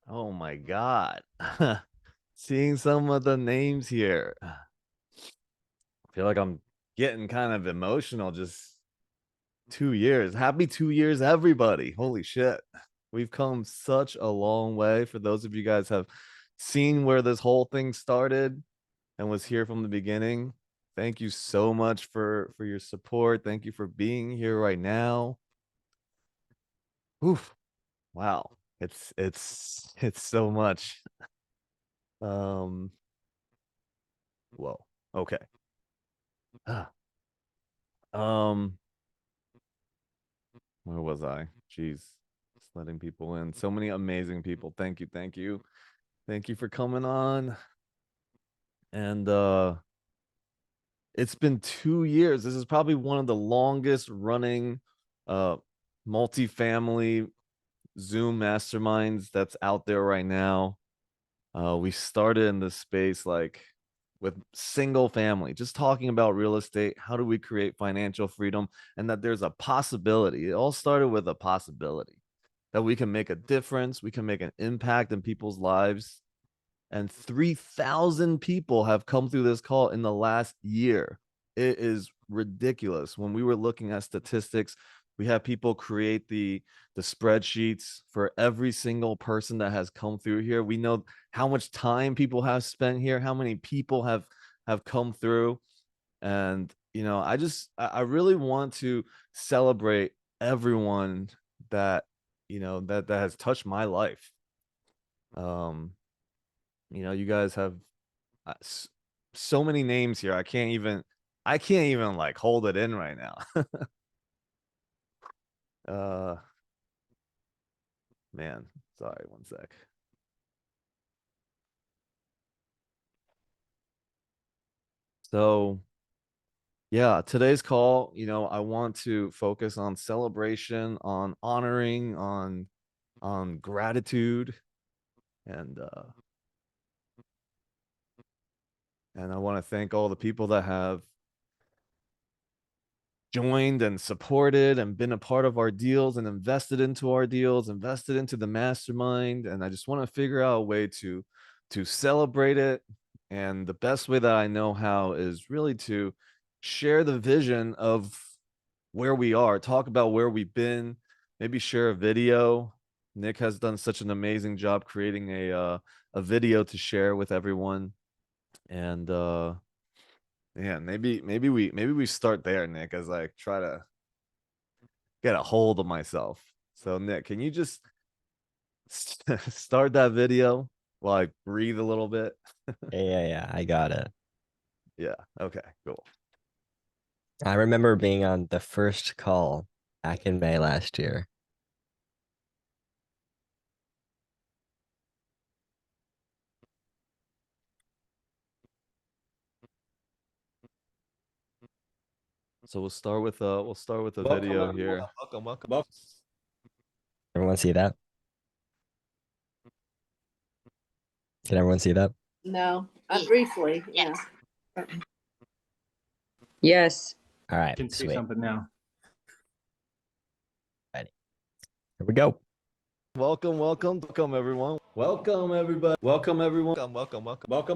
Oh my God. Seeing some of the names here. I feel like I'm getting kind of emotional. Just 2 years. Happy 2 years, everybody. Holy shit. We've come such a long way. For those of you guys have seen where this whole thing started and was here from the beginning, thank you so much for your support. Thank you for being here right now. Oof. Wow. It's so much. Um, whoa. Okay. Ah, Um, where was I? Jeez. Just letting people in. So many amazing people. Thank you, thank you. Thank you for coming on. And it's been 2 years. This is probably one of the longest running uh multifamily Zoom masterminds that's out there right now. We started in this space like with single family, just talking about real estate. How do we create financial freedom? And that there's a possibility. It all started with a possibility that we can make a difference, we can make an impact in people's lives. And 3,000 people have come through this call in the last year. It is ridiculous. When we were looking at statistics, we have people create the spreadsheets for every single person that has come through here. We know how much time people have spent here, how many people have come through. And I really want to celebrate everyone that that has touched my life. um you guys have uh, so many names here. I can't even like hold it in right now. uh Man, sorry, one sec. So yeah, today's call, I want to focus on celebration, on honoring, on gratitude, and I want to thank all the people that have joined and supported and been a part of our deals and invested into our deals, invested into the mastermind. And I just want to figure out a way to celebrate it. And the best way that I know how is really to share the vision of where we are, talk about where we've been, maybe share a video. Nick has done such an amazing job creating a video to share with everyone. And yeah, maybe we start there, Nick, as I try to get a hold of myself. So Nick, can you just start that video while I breathe a little bit? Yeah, I got it. Yeah. Okay, cool. I remember being on the first call back in May last year. So we'll start with a Welcome, video everyone. here. Welcome. Everyone see that? Can everyone see that? No, briefly, yeah. Yes. All right, Can see sweet. something now. Ready. Here we go. Welcome everyone. Welcome everybody. Welcome everyone. Welcome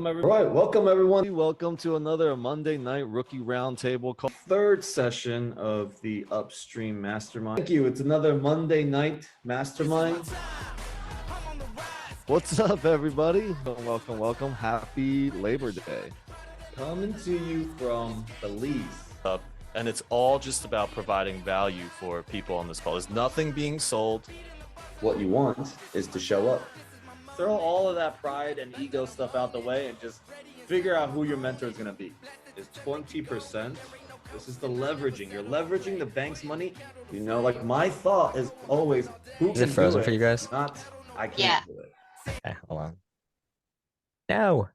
everyone. All right, welcome everyone. Welcome to another Monday night rookie roundtable call. Third session of the Upstream Mastermind. Thank you. It's another Monday night mastermind. What's up, everybody? Welcome. Happy Labor Day. Coming to you from Belize. And it's all just about providing value for people on this call. There's nothing being sold. What you want is to show up. Throw all of that pride and ego stuff out the way and just figure out who your mentor is going to be. Is 20%. This is the leveraging. You're leveraging the bank's money. Like my thought is always, who Is it can frozen do for you guys? Not, I can't Yeah. do it. Okay, hold on. No.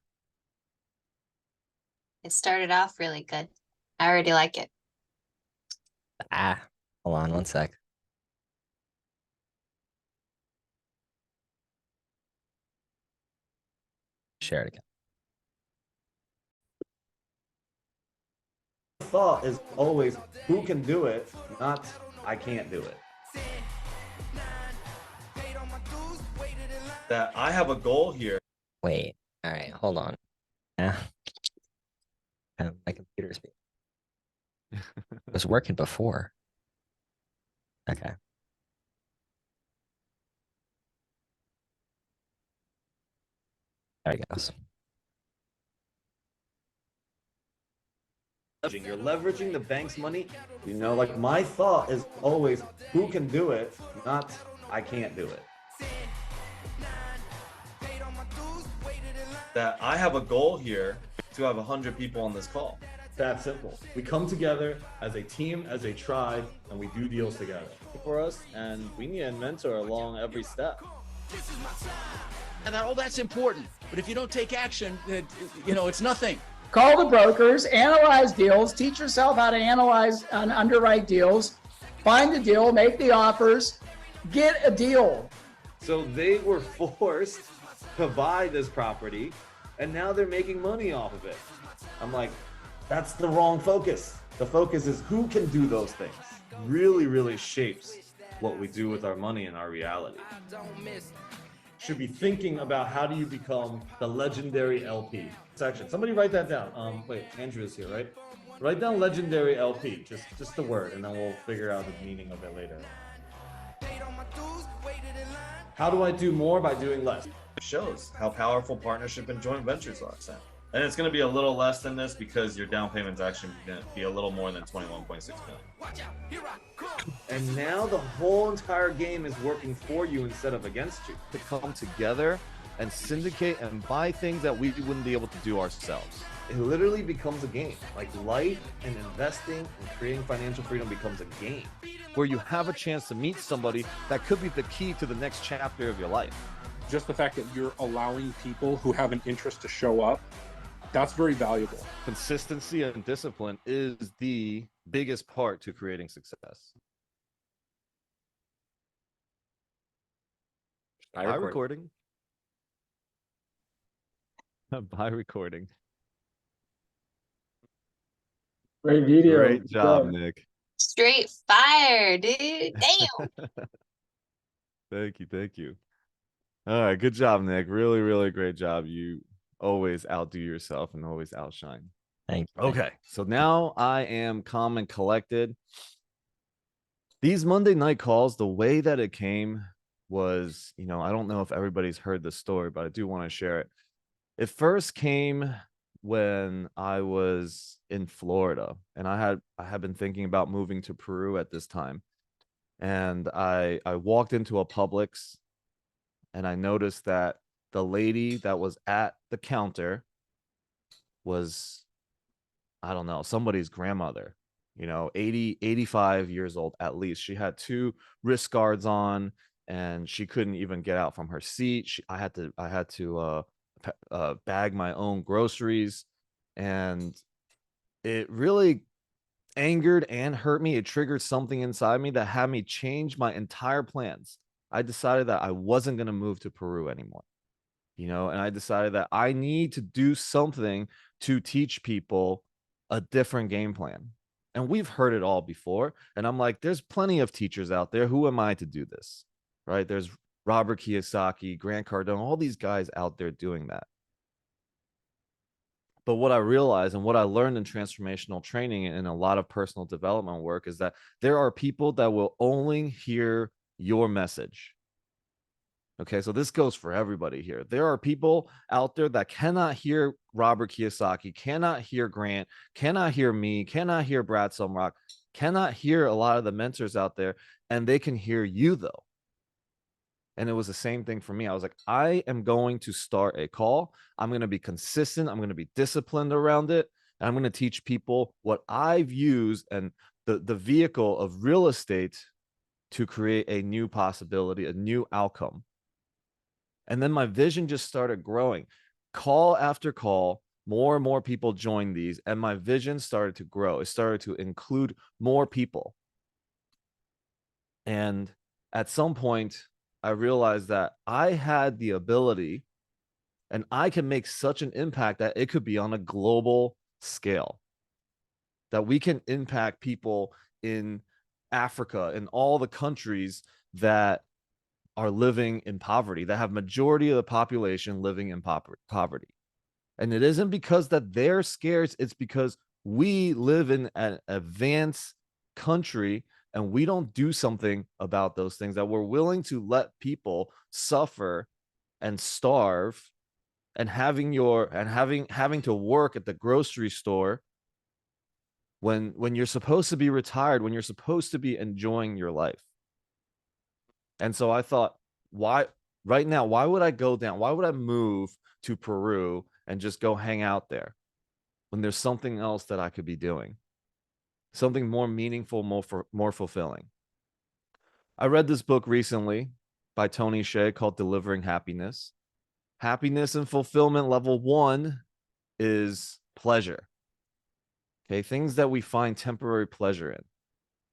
It started off really good. I already like it. Hold on one sec. Share it again. Thought is always, who can do it? Not, I can't do it. that I have a goal here. Wait. All right. Hold on. Yeah. My computer's it was working before. Okay. There he goes. You're leveraging the bank's money. You know, like my thought is always, who can do it? Not, I can't do it. That I have a goal here to have 100 people on this call. That simple. We come together as a team, as a tribe, and we do deals together for us. And we need a mentor along every step. And that's important. But if you don't take action, it's nothing. Call the brokers, analyze deals, teach yourself how to analyze and underwrite deals, find the deal, make the offers, get a deal. So they were forced to buy this property, and now they're making money off of it. I'm like, that's the wrong focus. The focus is who can do those things. Really, really shapes what we do with our money and our reality. Should be thinking about how do you become the legendary LP section. Somebody write that down. Wait, Andrew is here, right? Write down legendary LP, just the word, and then we'll figure out the meaning of it later. How do I do more by doing less? It shows how powerful partnership and joint ventures are. And it's going to be a little less than this because your down payment's actually going to be a little more than 21.6 million. And now the whole entire game is working for you instead of against you. To come together and syndicate and buy things that we wouldn't be able to do ourselves. It literally becomes a game. Like life and investing and creating financial freedom becomes a game. Where you have a chance to meet somebody that could be the key to the next chapter of your life. Just the fact that you're allowing people who have an interest to show up, that's very valuable. Consistency and discipline is the biggest part to creating success. By recording. By recording. Great video. Great job, Nick. Straight fire, dude. Damn. Thank you. Thank you. All right. Good job, Nick. Really, really great job. You always outdo yourself and always outshine. Thank you. Okay. So now I am calm and collected. These Monday night calls, the way that it came was, I don't know if everybody's heard the story, but I do want to share it. It first came when I was in Florida, and I had been thinking about moving to Peru at this time. And I walked into a Publix, and I noticed that the lady that was at the counter was, I don't know, somebody's grandmother, 80, 85 years old at least. She had 2 wrist guards on, and she couldn't even get out from her seat. I had to bag my own groceries, and it really angered and hurt me. It triggered something inside me that had me change my entire plans. I decided that I wasn't going to move to Peru anymore, and I decided that I need to do something to teach people a different game plan. And we've heard it all before. And I'm like, there's plenty of teachers out there. Who am I to do this? Right? There's Robert Kiyosaki, Grant Cardone, all these guys out there doing that. But what I realized and what I learned in transformational training and a lot of personal development work is that there are people that will only hear your message. Okay, so this goes for everybody here. There are people out there that cannot hear Robert Kiyosaki, cannot hear Grant, cannot hear me, cannot hear Brad Sumrock, cannot hear a lot of the mentors out there, and they can hear you though. And it was the same thing for me. I was like, I am going to start a call. I'm going to be consistent. I'm going to be disciplined around it. And I'm going to teach people what I've used and the vehicle of real estate to create a new possibility, a new outcome. And then my vision just started growing. Call after call, more and more people joined these, and my vision started to grow. It started to include more people. And at some point, I realized that I had the ability and I can make such an impact that it could be on a global scale, that we can impact people in Africa, in all the countries that are living in poverty, that have majority of the population living in poverty. And it isn't because that they're scarce, it's because we live in an advanced country and we don't do something about those things, that we're willing to let people suffer and starve and having to work at the grocery store when you're supposed to be retired, when you're supposed to be enjoying your life. And so I thought, why right now, why would I move to Peru and just go hang out there when there's something else that I could be doing, something more meaningful, more fulfilling? I read this book recently by Tony Hsieh called Delivering Happiness. Happiness and fulfillment level 1 is pleasure. Okay, things that we find temporary pleasure in.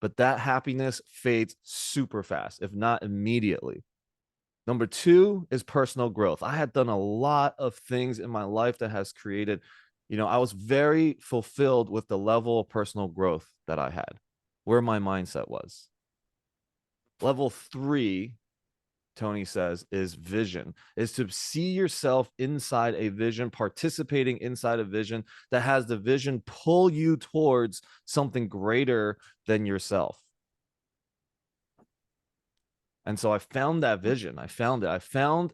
But that happiness fades super fast, if not immediately. Number 2 is personal growth. I had done a lot of things in my life that has created, I was very fulfilled with the level of personal growth that I had, where my mindset was. Level 3, Tony says, is vision, is to see yourself inside a vision, participating inside a vision that has the vision pull you towards something greater than yourself. And so I found that vision. I found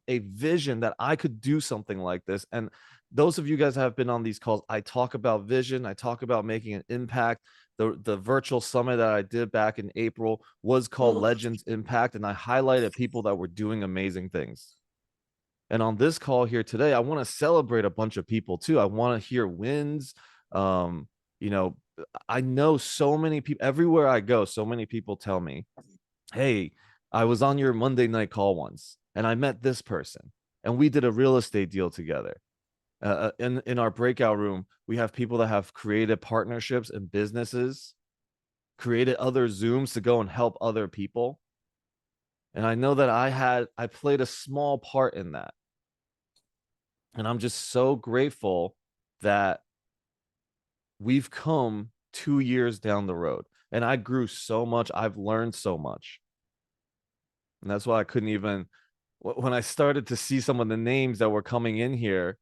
a vision that I could do something like this. And those of you guys that have been on these calls, I talk about vision. I talk about making an impact. The virtual summit that I did back in April was called Legends Impact. And I highlighted people that were doing amazing things. And on this call here today, I want to celebrate a bunch of people too. I want to hear wins. I know so many people everywhere I go. So many people tell me, hey, I was on your Monday night call once and I met this person and we did a real estate deal together. In our breakout room, we have people that have created partnerships and businesses, created other Zooms to go and help other people. And I know that I played a small part in that. And I'm just so grateful that we've come 2 years down the road and I grew so much. I've learned so much. And that's why I couldn't even, when I started to see some of the names that were coming in here,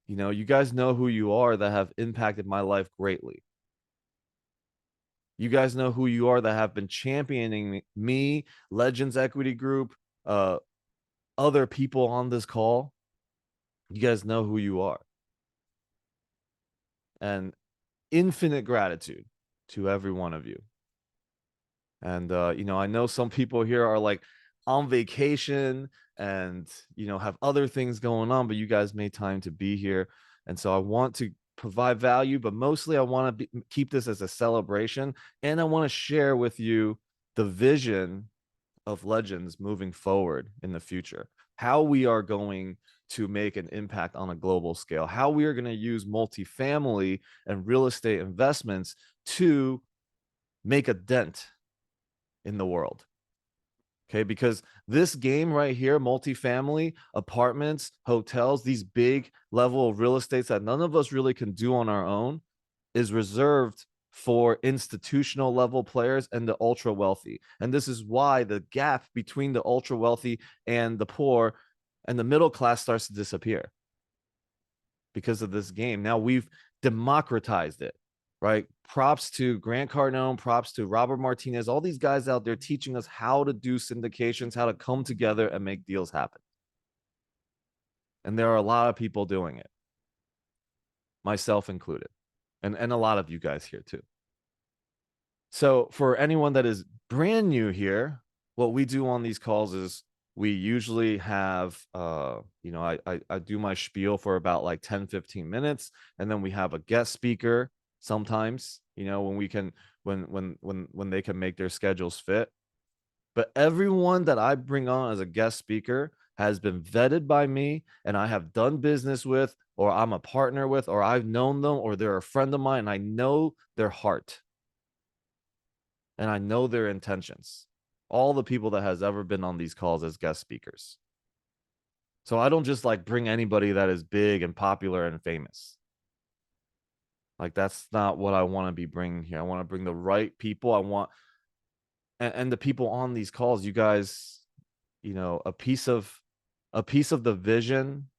you guys know who you are that have impacted my life greatly. You guys know who you are that have been championing me, Legends Equity Group, other people on this call. You guys know who you are. And infinite gratitude to every one of you. And, I know some people here are like on vacation and, have other things going on, but you guys made time to be here. And so I want to provide value, but mostly I want to keep this as a celebration. And I want to share with you the vision of Legends moving forward in the future, how we are going to make an impact on a global scale, how we are going to use multifamily and real estate investments to make a dent in the world. Okay, because this game right here, multifamily, apartments, hotels, these big level of real estates that none of us really can do on our own, is reserved for institutional level players and the ultra wealthy. And this is why the gap between the ultra wealthy and the poor and the middle class starts to disappear because of this game. Now we've democratized it. Right? Props to Grant Cardone, props to Robert Martinez, all these guys out there teaching us how to do syndications, how to come together and make deals happen. And there are a lot of people doing it, myself included, and a lot of you guys here too. So for anyone that is brand new here, what we do on these calls is we usually have, I do my spiel for about like 10, 15 minutes, and then we have a guest speaker sometimes, when they can make their schedules fit. But everyone that I bring on as a guest speaker has been vetted by me, and I have done business with, or I'm a partner with, or I've known them, or they're a friend of mine, and I know their heart and I know their intentions. All the people that has ever been on these calls as guest speakers. So I don't just like bring anybody that is big and popular and famous. Like, that's not what I want to be bringing here. I want to bring the right people. I want, and the people on these calls, you guys you know, a piece of the vision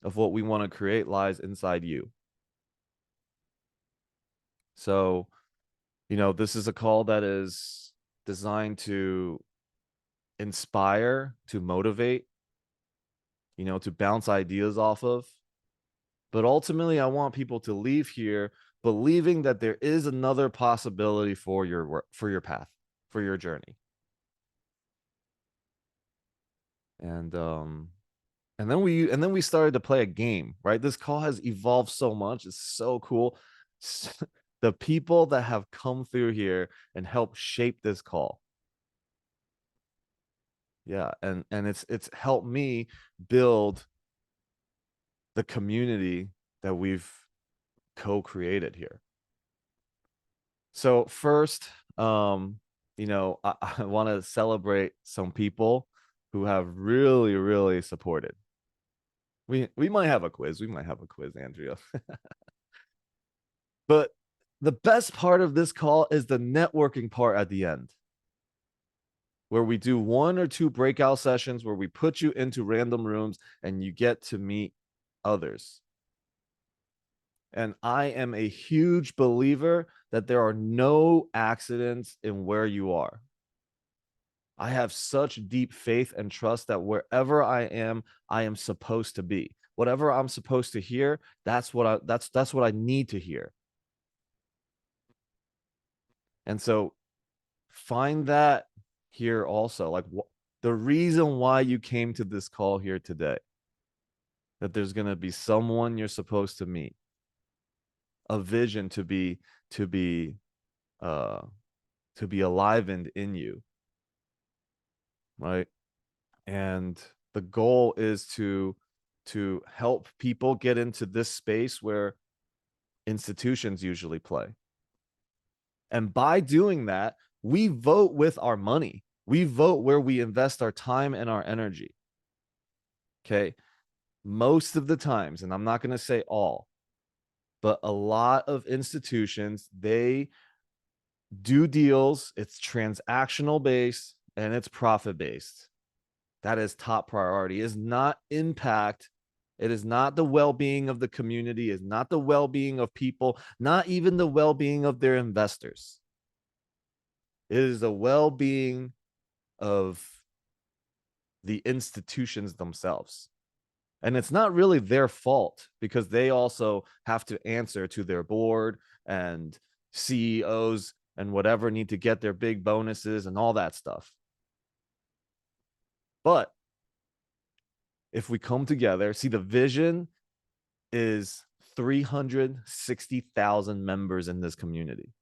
of what we want to create lies inside you. So, you know, this is a call that is designed to inspire, to motivate, you know, to bounce ideas off of. But ultimately, I want people to leave here believing that there is another possibility for your work, for your path, for your journey. And then we started to play a game, right? This call has evolved so much. It's so cool. The people that have come through here and helped shape this call. Yeah, and it's helped me build the community that we've co-created here. So first, you know, I want to celebrate some people who have really, really supported. We might have a quiz. We might have a quiz, Andrea. But the best part of this call is the networking part at the end, where we do 1 or 2 breakout sessions where we put you into random rooms and you get to meet others. And I am a huge believer that there are no accidents in where you are. I have such deep faith and trust that wherever I am supposed to be. Whatever I'm supposed to hear, that's what I need to hear. And so find that here also, like the reason why you came to this call here today, that there's going to be someone you're supposed to meet, a vision to be alivened in you, right? And the goal is to help people get into this space where institutions usually play. And by doing that, we vote with our money. We vote where we invest our time and our energy. Okay. Most of the times, and I'm not going to say all, but a lot of institutions, they do deals. It's transactional based and it's profit based. That is top priority. It is not impact. It is not the well-being of the community. It is not the well-being of people, not even the well-being of their investors. It is the well-being of the institutions themselves. And it's not really their fault because they also have to answer to their board and CEOs and whatever need to get their big bonuses and all that stuff. But if we come together, see, the vision is 360,000 members in this community.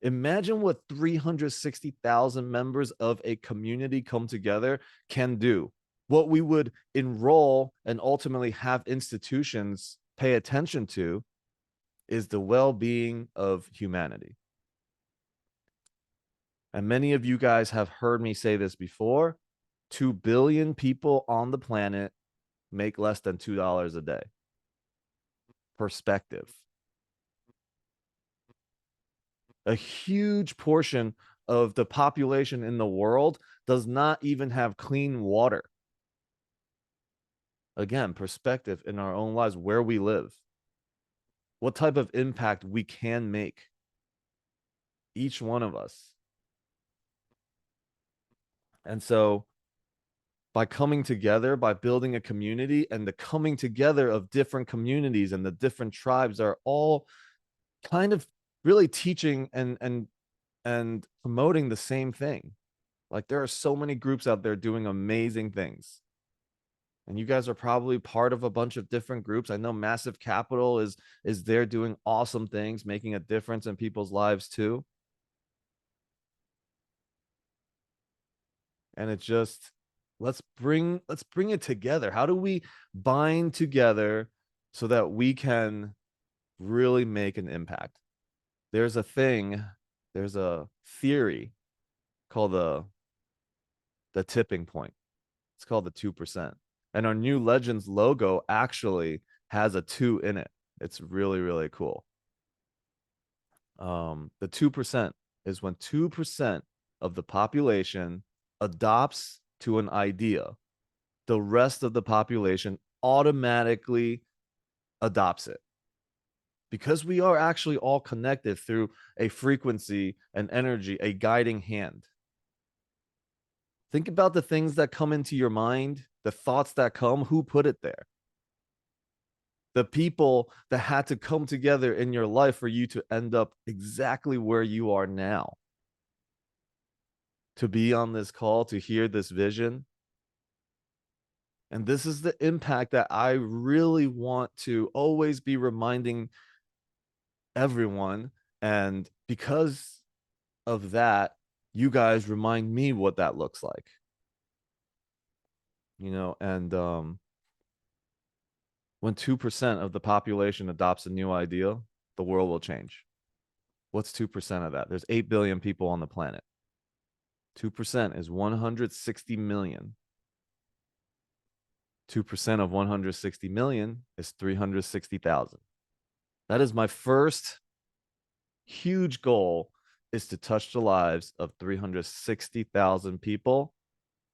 Imagine what 360,000 members of a community come together can do. What we would enroll and ultimately have institutions pay attention to is the well-being of humanity. And many of you guys have heard me say this before. 2 billion people on the planet make less than $2 a day. Perspective. A huge portion of the population in the world does not even have clean water. Again, perspective in our own lives, where we live, what type of impact we can make, each one of us. And so by coming together, by building a community, and the coming together of different communities and the different tribes are all kind of really teaching and promoting the same thing. Like there are so many groups out there doing amazing things. And you guys are probably part of a bunch of different groups. I know Massive Capital is there doing awesome things, making a difference in people's lives too. And it just, let's bring it together. How do we bind together so that we can really make an impact? There's a theory called the tipping point. It's called the 2%. And our new Legends logo actually has a 2 in it. It's really, really cool. The 2% is when 2% of the population adopts to an idea, the rest of the population automatically adopts it. Because we are actually all connected through a frequency, an energy, a guiding hand. Think about the things that come into your mind, the thoughts that come, who put it there? The people that had to come together in your life for you to end up exactly where you are now. To be on this call, to hear this vision. And this is the impact that I really want to always be reminding everyone. And because of that, you guys remind me what that looks like. You know, and when 2% of the population adopts a new idea, the world will change. What's 2% of that? There's 8 billion people on the planet. 2% is 160 million. 2% of 160 million is 360,000. That is my first huge goal, is to touch the lives of 360,000 people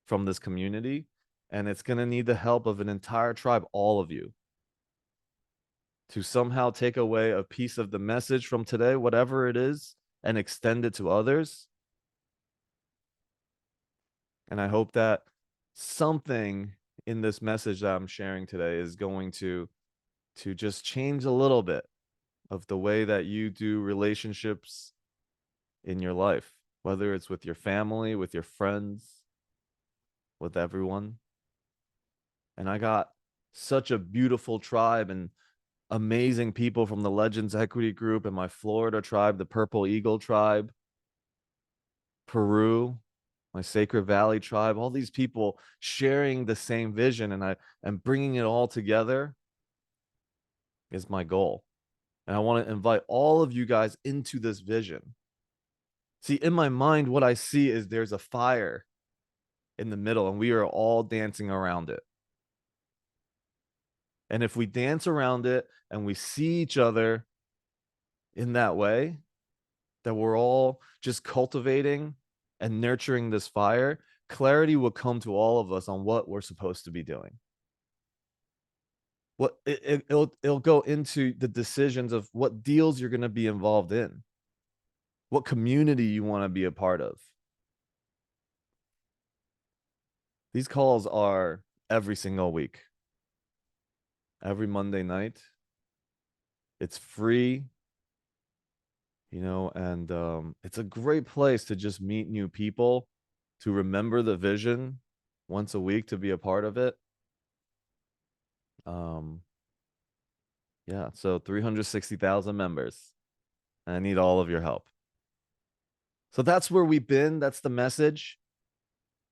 from this community. And it's going to need the help of an entire tribe, all of you, to somehow take away a piece of the message from today, whatever it is, and extend it to others. And I hope that something in this message that I'm sharing today is going to just change a little bit of the way that you do relationships in your life, whether it's with your family, with your friends, with everyone. And I got such a beautiful tribe and amazing people from the Legends Equity Group and my Florida tribe, the Purple Eagle tribe, Peru, my Sacred Valley tribe, all these people sharing the same vision, and bringing it all together is my goal. And I want to invite all of you guys into this vision. See, in my mind, what I see is there's a fire in the middle, and we are all dancing around it. And if we dance around it and we see each other in that way, that we're all just cultivating and nurturing this fire, clarity will come to all of us on what we're supposed to be doing. What it'll go into the decisions of what deals you're going to be involved in, what community you want to be a part of. These calls are every single week, every Monday night. It's free, you know, and it's a great place to just meet new people, to remember the vision once a week, to be a part of it. Yeah, so 360,000 members. I need all of your help. So that's where we've been. That's the message.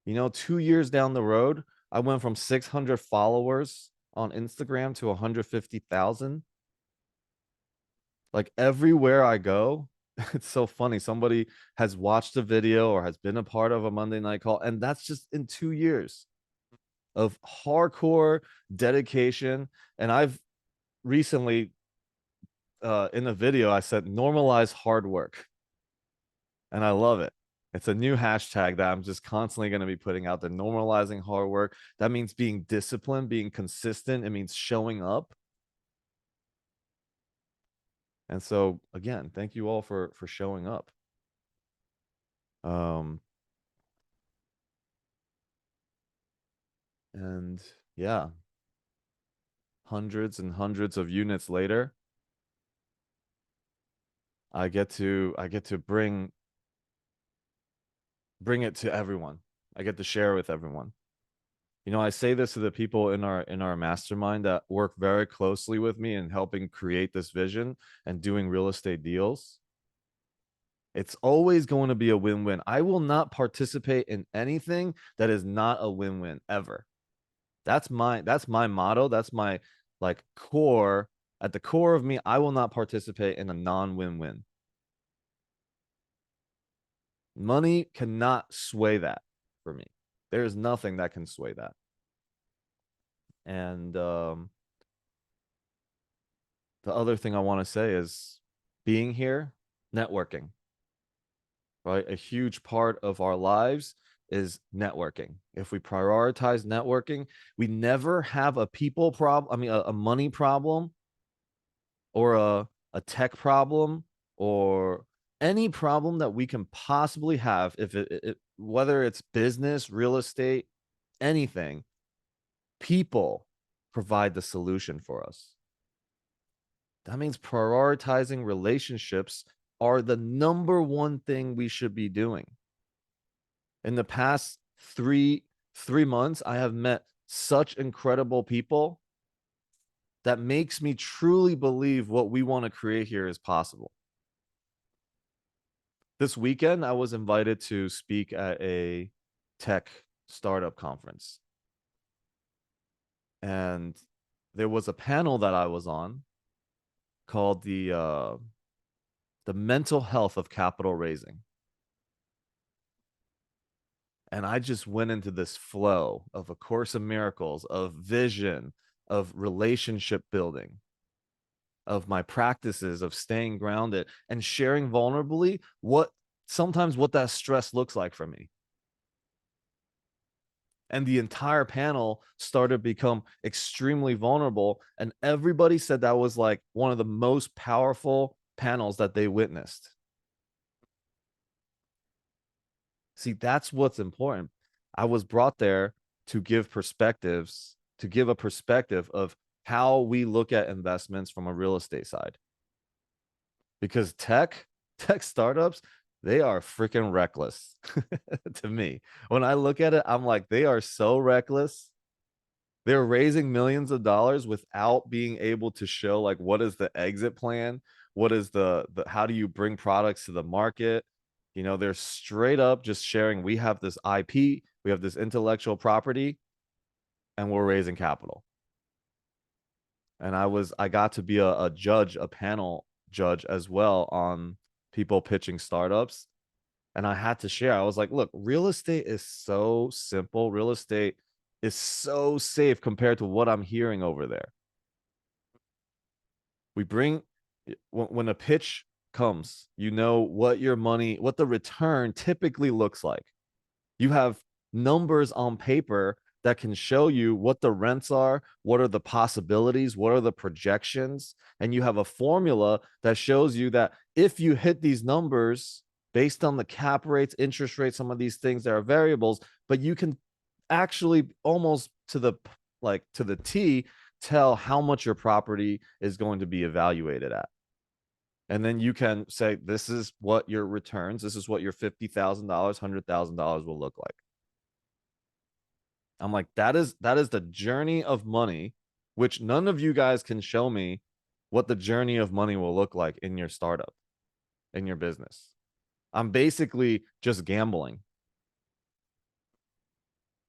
You know, 2 years down the road, I went from 600 followers on Instagram to 150,000. Like everywhere I go, it's so funny. Somebody has watched a video or has been a part of a Monday night call. And that's just in 2 years of hardcore dedication. And I've recently, in a video, I said, normalize hard work. And I love it. It's a new hashtag that I'm just constantly going to be putting out there, normalizing hard work. That means being disciplined, being consistent. It means showing up. And so, again, thank you all for showing up. And yeah, hundreds and hundreds of units later, I get to bring it to everyone. I get to share with everyone. You know, I say this to the people in our mastermind that work very closely with me in helping create this vision and doing real estate deals. It's always going to be a win-win. I will not participate in anything that is not a win-win ever. That's my motto. That's my core. At the core of me, I will not participate in a non-win-win. Money cannot sway that for me. There is nothing that can sway that. And the other thing I want to say is being here, networking, right? A huge part of our lives is networking. If we prioritize networking, we never have a people problem, I mean, a money problem or a tech problem or any problem that we can possibly have, if whether it's business, real estate, anything, people provide the solution for us. That means prioritizing relationships are the number one thing we should be doing. In the past three months, I have met such incredible people that makes me truly believe what we want to create here is possible. This weekend, I was invited to speak at a tech startup conference. And there was a panel that I was on called the mental health of capital raising. And I just went into this flow of A Course in Miracles, of vision, of relationship building, of my practices of staying grounded and sharing vulnerably what that stress looks like for me. And the entire panel started to become extremely vulnerable. And everybody said that was like one of the most powerful panels that they witnessed. See, that's what's important. I was brought there to give perspectives, to give a perspective of how we look at investments from a real estate side. Because tech startups, they are freaking reckless to me. When I look at it, I'm like, they are so reckless. They're raising millions of dollars without being able to show like what is the exit plan, what is the how do you bring products to the market. You know, they're straight up just sharing, we have this IP, we have this intellectual property, and we're raising capital. And I got to be a judge, a panel judge as well on people pitching startups. And I had to share. I was like, look, real estate is so simple. Real estate is so safe compared to what I'm hearing over there. When a pitch comes, you know what the return typically looks like. You have numbers on paper that can show you what the rents are, what are the possibilities, what are the projections, and you have a formula that shows you that if you hit these numbers based on the cap rates, interest rates, some of these things that are variables, but you can actually almost to the T tell how much your property is going to be evaluated at. And then you can say, this is what your returns, this is what your $50,000, $100,000 will look like. I'm like, that is the journey of money, which none of you guys can show me what the journey of money will look like in your startup, in your business. I'm basically just gambling.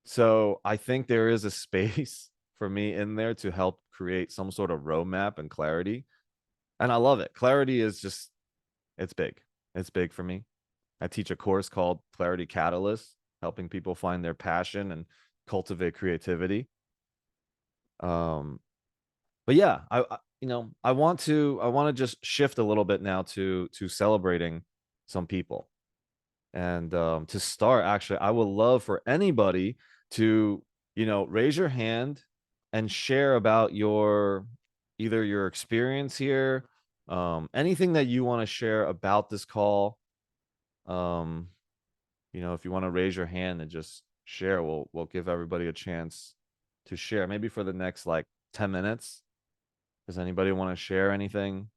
So I think there is a space for me in there to help create some sort of roadmap and clarity. And I love it. Clarity is just, it's big. It's big for me. I teach a course called Clarity Catalyst, helping people find their passion and cultivate creativity. But yeah, I want to just shift a little bit now to celebrating some people. And to start, actually, I would love for anybody to, raise your hand and share about either your experience here, anything that you want to share about this call. If you want to raise your hand and just share, we'll give everybody a chance to share, maybe for the next like 10 minutes. Does anybody want to share anything?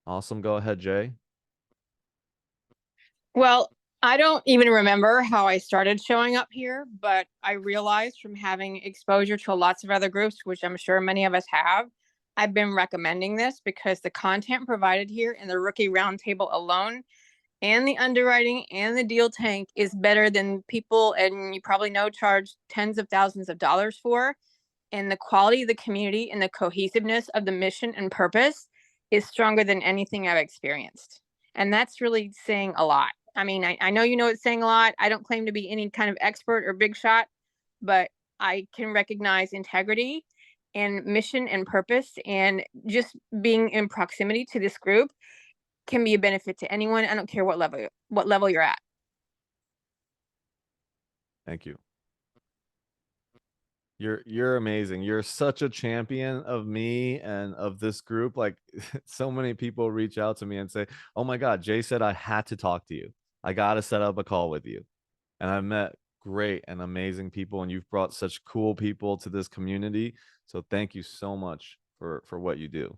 Awesome. Go ahead, Jay. Well, I don't even remember how I started showing up here, but I realized from having exposure to lots of other groups, which I'm sure many of us have, I've been recommending this because the content provided here in the Rookie Roundtable alone and the underwriting and the deal tank is better than people, and you probably know, charge tens of thousands of dollars for. And the quality of the community and the cohesiveness of the mission and purpose is stronger than anything I've experienced. And that's really saying a lot. I mean, I know it's saying a lot. I don't claim to be any kind of expert or big shot, but I can recognize integrity and mission and purpose, and just being in proximity to this group can be a benefit to anyone. I don't care what level you're at. Thank you. You're amazing. You're such a champion of me and of this group. Like so many people reach out to me and say, "Oh my God, Jay said I had to talk to you. I got to set up a call with you." And I met great and amazing people, and you've brought such cool people to this community. So thank you so much for what you do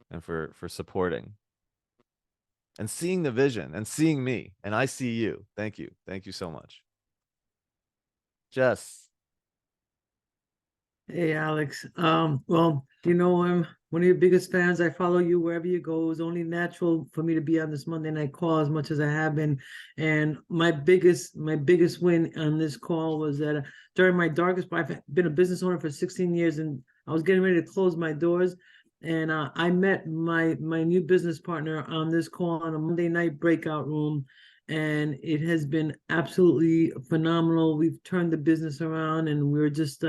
and for supporting and seeing the vision and seeing me. And I see you. Thank you. Thank you so much. Jess. Hey Alex. Well, you know I'm one of your biggest fans. I follow you wherever you go. It was only natural for me to be on this Monday night call as much as I have been. And my biggest win on this call was that during my darkest, I've been a business owner for 16 years, and I was getting ready to close my doors. And I met my new business partner on this call on a Monday night breakout room. And it has been absolutely phenomenal. We've turned the business around, and we're just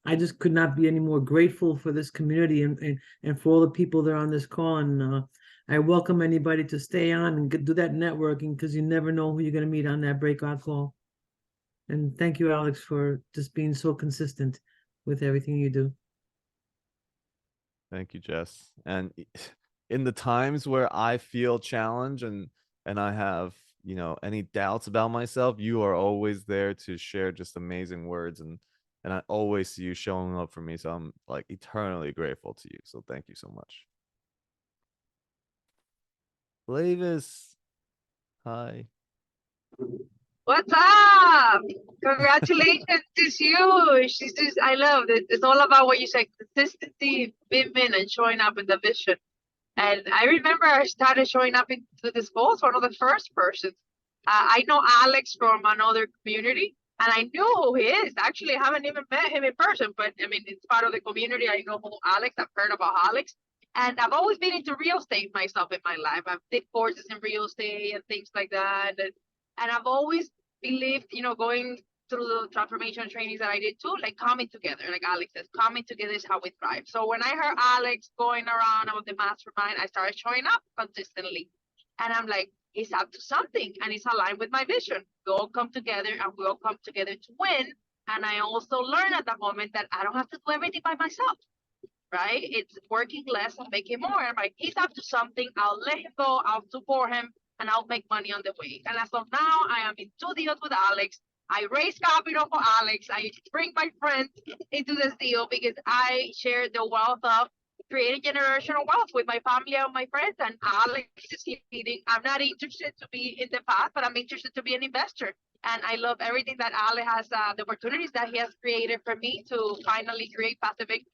I just could not be any more grateful for this community and for all the people that are on this call. And I welcome anybody to stay on and do that networking, because you never know who you're going to meet on that breakout call. And thank you, Alex, for just being so consistent with everything you do. Thank you, Jess. And in the times where I feel challenged and I have, any doubts about myself, you are always there to share just amazing words, and I always see you showing up for me. So I'm like eternally grateful to you. So thank you so much. Lavis, hi. What's up? Congratulations. It's huge. It's just, I love it. It's all about what you said, consistency, commitment, and showing up in the vision. And I remember I started showing up into this goal as one of the first persons. I know Alex from another community, and I knew who he is. Actually, I haven't even met him in person, but I mean, it's part of the community. I know who Alex. I've heard about Alex. And I've always been into real estate myself in my life. I've did courses in real estate and things like that. And I've always believed, going through the transformation trainings that I did too, like coming together, like Alex says, coming together is how we thrive. So when I heard Alex going around with the mastermind, I started showing up consistently. And I'm like, it's up to something, and it's aligned with my vision. We all come together, and we all come together to win. And I also learned at that moment that I don't have to do everything by myself, right? It's working less and making more. I'm like, he's up to something. I'll let him go. I'll support him, and I'll make money on the way. And as of now, I am in 2 deals with Alex. I raise capital for Alex. I bring my friends into this deal because I share the wealth of creating generational wealth with my family and my friends. And Alex is leading. I'm not interested to be in the path, but I'm interested to be an investor. And I love everything that Alex has, the opportunities that he has created for me to finally create passive income.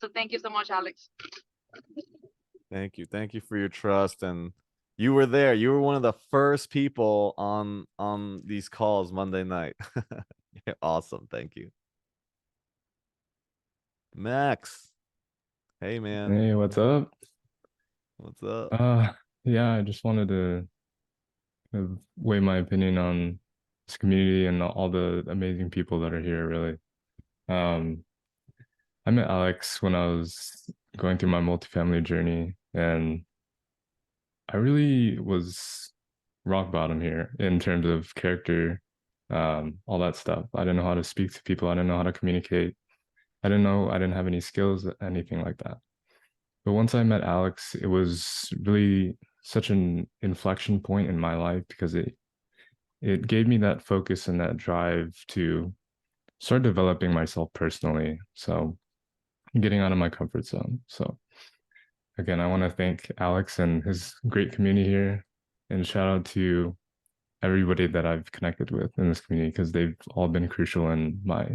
So thank you so much, Alex. Thank you. Thank you for your trust. And you were there. You were one of the first people on these calls Monday night. Awesome. Thank you. Max. Hey man. Hey, what's up? What's up? Yeah, I just wanted to kind of weigh my opinion on this community and all the amazing people that are here, really. I met Alex when I was going through my multifamily journey, and I really was rock bottom here in terms of character, all that stuff. I didn't know how to speak to people. I didn't know how to communicate. I didn't have any skills, anything like that. But once I met Alex, it was really such an inflection point in my life, because it gave me that focus and that drive to start developing myself personally. So getting out of my comfort zone. So again, I want to thank Alex and his great community here, and shout out to everybody that I've connected with in this community, because they've all been crucial in my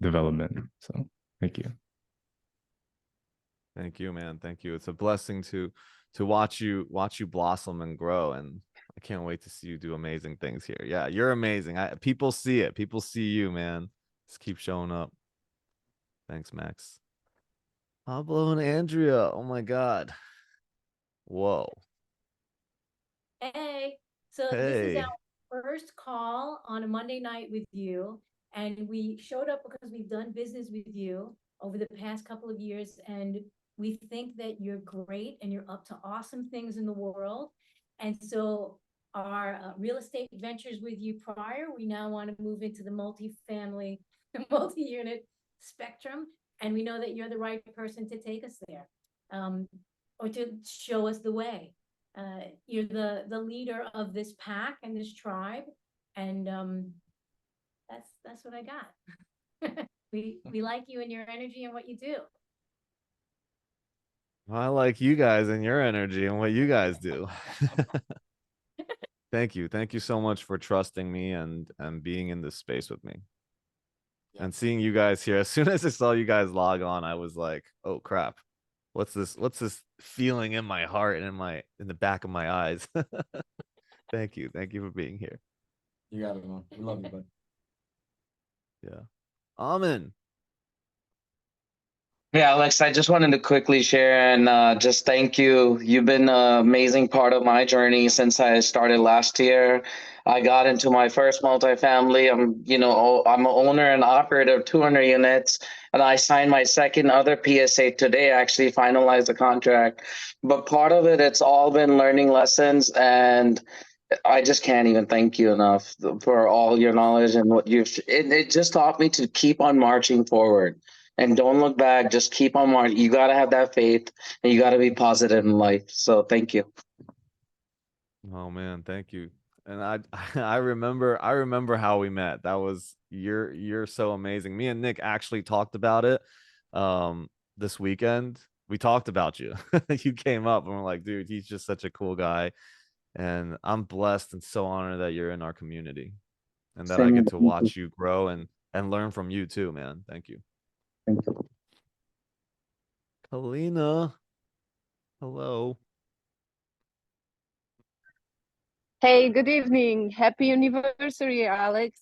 development. So thank you. Thank you, man. Thank you. It's a blessing to watch you blossom and grow, and I can't wait to see you do amazing things here. Yeah, you're amazing. People see it. People see you, man. Just keep showing up. Thanks, Max. Pablo and Andrea. Oh my God. Whoa. Hey, so this is Hey. our first call on a Monday night with you, and we showed up because we've done business with you over the past couple of years, and we think that you're great and you're up to awesome things in the world. And so our real estate ventures with you prior. We now want to move into the multifamily, multi-unit spectrum. And we know that you're the right person to take us there, or to show us the way. You're the leader of this pack and this tribe. And that's what I got. We like you and your energy and what you do. I like you guys and your energy and what you guys do. Thank you. Thank you so much for trusting me and being in this space with me. And seeing you guys here. As soon as I saw you guys log on, I was like, oh crap. What's this feeling in my heart and in the back of my eyes? Thank you. Thank you for being here. You got it, man. We love you, bud. Yeah. Amen. Yeah, Alex, I just wanted to quickly share and just thank you. You've been an amazing part of my journey since I started last year. I got into my first multifamily. I'm an owner and operator of 200 units, and I signed my second other PSA today, actually finalized the contract. But part of it, it's all been learning lessons, and I just can't even thank you enough for all your knowledge and what it just taught me to keep on marching forward. And don't look back, just keep on marching. You got to have that faith and you got to be positive in life. So thank you. Oh man, thank you. And I remember how we met. That was you're so amazing. Me and Nick actually talked about it this weekend. We talked about you. You came up and we're like, dude, he's just such a cool guy. And I'm blessed and so honored that you're in our community and that I get to watch you grow and learn from you too, man. Thank you. Thank you. Kalina. Hello. Hey, good evening. Happy anniversary, Alex.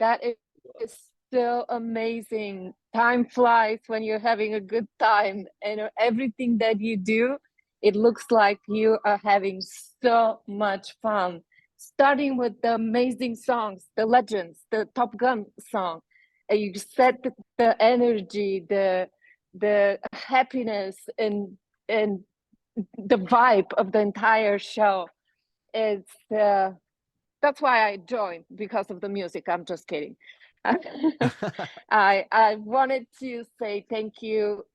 That is so amazing. Time flies when you're having a good time, and everything that you do, it looks like you are having so much fun. Starting with the amazing songs, the legends, the Top Gun song. And you set the energy, the happiness, and the vibe of the entire show. It's that's why I joined, because of the music. I'm just kidding. I wanted to say thank you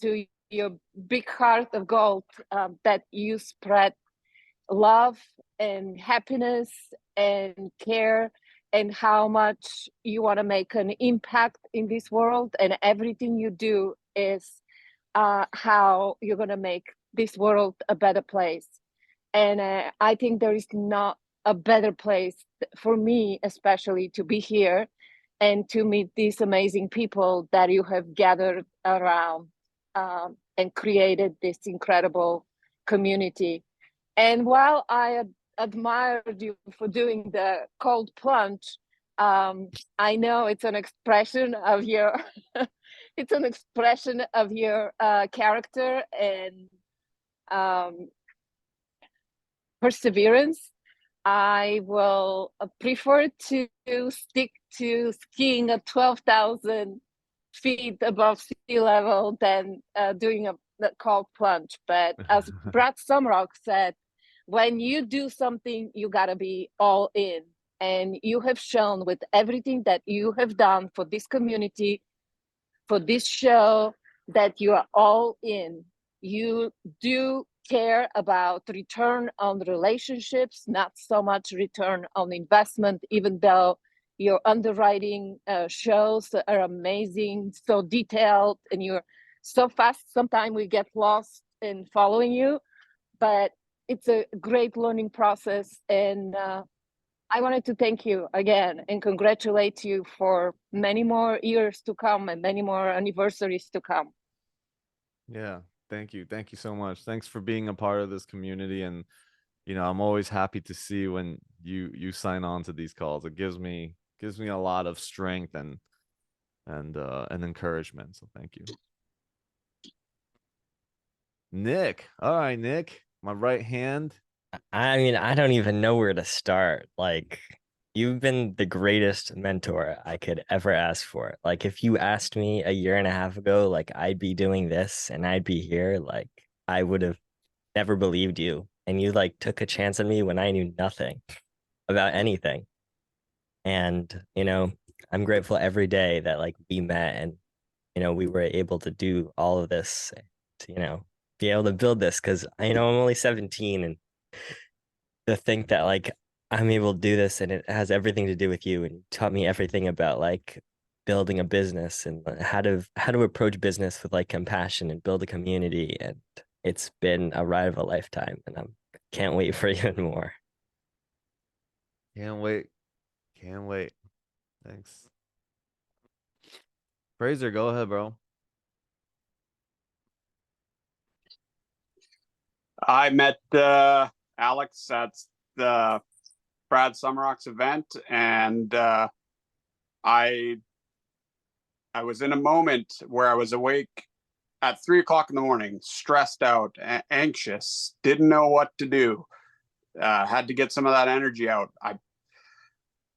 to your big heart of gold, that you spread love and happiness and care, and how much you want to make an impact in this world, and everything you do is how you're going to make this world a better place. And I think there is not a better place for me, especially, to be here and to meet these amazing people that you have gathered around, and created this incredible community. And while I admired you for doing the cold plunge, I know it's an expression of your it's an expression of your character and perseverance. I will prefer to stick to skiing at 12,000 feet above sea level than doing a cold plunge. But as Brad Sumrock said, when you do something, you gotta be all in. And you have shown with everything that you have done for this community, for this show, that you are all in. You do care about return on relationships, not so much return on investment, even though your underwriting shows are amazing, so detailed, and you're so fast. Sometimes we get lost in following you, but it's a great learning process. And I wanted to thank you again and congratulate you for many more years to come and many more anniversaries to come. Yeah. Thank you. Thank you so much. Thanks for being a part of this community. And, I'm always happy to see when you sign on to these calls. It gives me a lot of strength and encouragement. So thank you. Nick. All right, Nick, my right hand. I mean, I don't even know where to start. Like, you've been the greatest mentor I could ever ask for. Like, if you asked me a year and a half ago, like, I'd be doing this and I'd be here, like, I would have never believed you. and you like took a chance on me when I knew nothing about anything. And, you know, I'm grateful every day that like we met and, you know, we were able to do all of this to, you know, be able to build this. Cause you know, I'm only 17, and to think that like I'm able to do this and it has everything to do with you, and you taught me everything about like building a business and how to approach business with like compassion and build a community. And it's been a ride of a lifetime, and I'm can't wait for even more. Can't wait. Can't wait. Thanks. Fraser, go ahead, bro. I met Alex at the Brad Summerrock's event, and I was in a moment where I was awake at 3 o'clock in the morning, stressed out, anxious, didn't know what to do. Had to get some of that energy out. I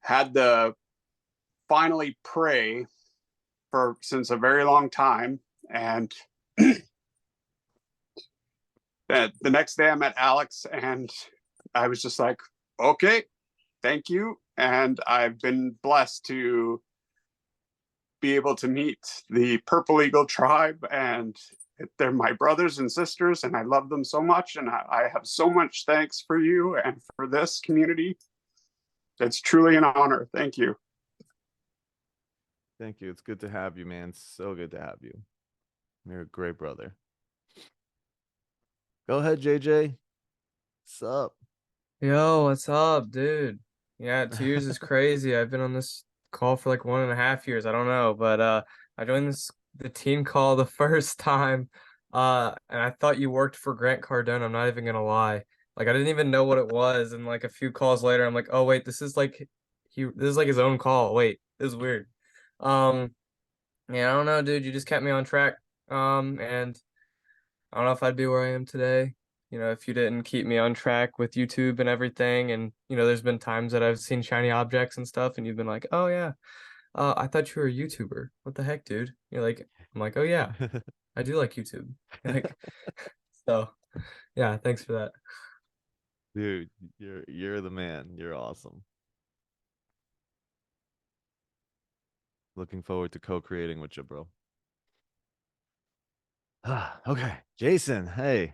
had to finally pray since a very long time, and the next day I met Alex, and I was just like, okay, thank you. And I've been blessed to be able to meet the Purple Eagle tribe, and they're my brothers and sisters, and I love them so much. And I have so much thanks for you and for this community. It's truly an honor. Thank you. Thank you. It's good to have you, man. So good to have you. You're a great brother. Go ahead, JJ. What's up? Yo, what's up, dude? Yeah, 2 years is crazy. I've been on this call for like 1.5 years. I don't know, but I joined the team call the first time. And I thought you worked for Grant Cardone. I'm not even gonna lie. Like I didn't even know what it was. And like a few calls later, I'm like, oh wait, this is like his own call. Wait, this is weird. Yeah, I don't know, dude. You just kept me on track. And I don't know if I'd be where I am today, you know, if you didn't keep me on track with YouTube and everything. And, you know, there's been times that I've seen shiny objects and stuff, and you've been like, oh, yeah, I thought you were a YouTuber. What the heck, dude? You're like, I'm like, oh, yeah, I do like YouTube. Like, so, yeah, thanks for that. Dude, you're the man. You're awesome. Looking forward to co-creating with you, bro. Okay, Jason, hey.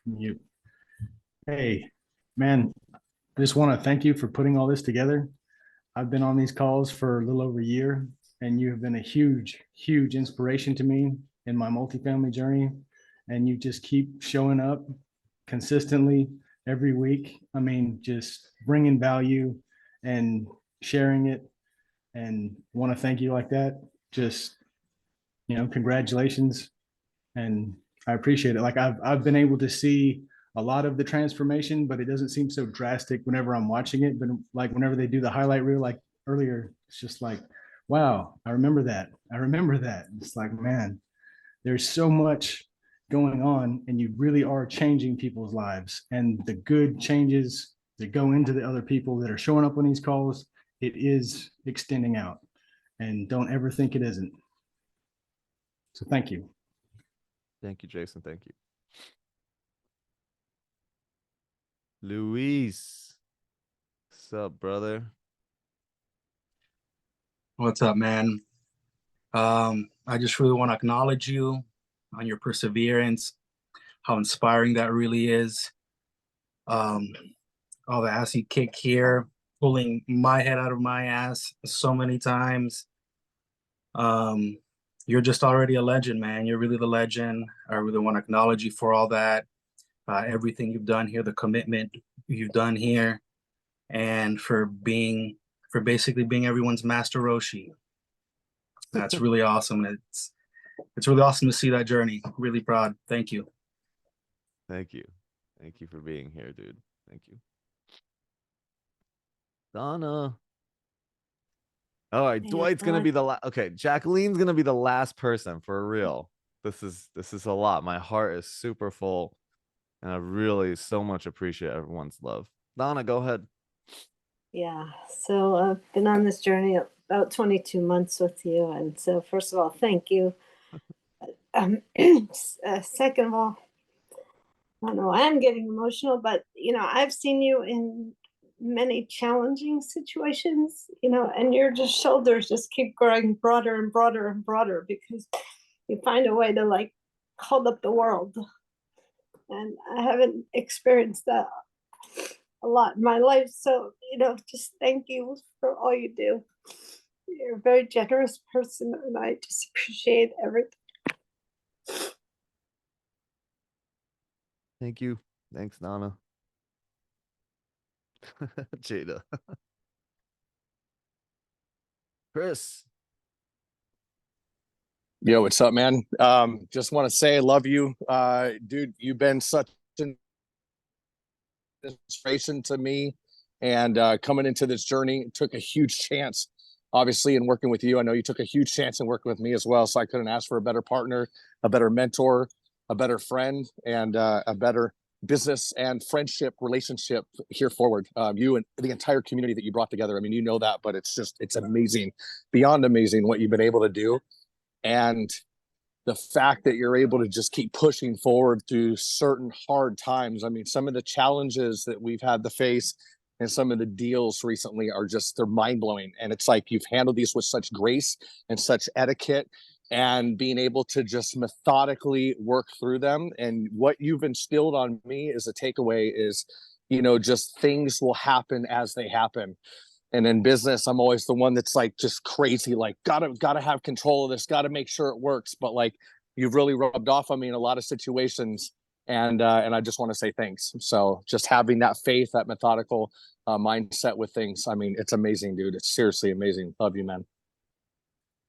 You. Hey, man, I just want to thank you for putting all this together. I've been on these calls for a little over a year, and you have been a huge, huge inspiration to me in my multifamily journey. And you just keep showing up consistently every week. I mean, just bringing value and sharing it. And want to thank you like that. Just, congratulations. And I appreciate it. Like I've been able to see a lot of the transformation, but it doesn't seem so drastic whenever I'm watching it. But like whenever they do the highlight reel, like earlier, it's just like, wow, I remember that. I remember that. It's like, man, there's so much going on, and you really are changing people's lives. And the good changes that go into the other people that are showing up on these calls, it is extending out. And don't ever think it isn't. So thank you. Thank you, Jason. Thank you. Luis. What's up, brother? What's up, man? I just really want to acknowledge you on your perseverance, how inspiring that really is. All the ass you kick here, pulling my head out of my ass so many times. You're just already a legend, man. You're really the legend. I really want to acknowledge you for all that, everything you've done here, the commitment you've done here, and for basically being everyone's master Roshi. That's really awesome. It's really awesome to see that journey. Really proud. Thank you. Thank you. Thank you for being here, dude. Thank you. Donna. All right, Dwight's gonna be the last. Okay, Jacqueline's gonna be the last person for real. This is a lot. My heart is super full, and I really so much appreciate everyone's love. Donna, go ahead. Yeah, so I've been on this journey about 22 months with you. And so, first of all, thank you Second of all, I don't know, I'm getting emotional, but I've seen you in many challenging situations, and your just shoulders just keep growing broader and broader and broader because you find a way to like hold up the world. And I haven't experienced that a lot in my life. So, just thank you for all you do. You're a very generous person, and I just appreciate everything. Thank you. Thanks, Nana. Jada. Chris. Yo, what's up, man? Just want to say I love you. Dude, you've been such an inspiration to me. And coming into this journey, took a huge chance, obviously, in working with you. I know you took a huge chance in working with me as well. So I couldn't ask for a better partner, a better mentor, a better friend, and a better business and friendship relationship here forward. You and the entire community that you brought together. I mean, you know that, but it's amazing, beyond amazing what you've been able to do. And the fact that you're able to just keep pushing forward through certain hard times. I mean, some of the challenges that we've had to face and some of the deals recently are just, they're mind blowing. And it's like you've handled these with such grace and such etiquette, and being able to just methodically work through them. And what you've instilled on me as a takeaway is, just things will happen as they happen. And in business, I'm always the one that's like just crazy, like gotta have control of this, gotta make sure it works. But like, you've really rubbed off on me in a lot of situations, and I just want to say thanks. So just having that faith, that methodical mindset with things, I mean, it's amazing, dude. It's seriously amazing. Love you, man.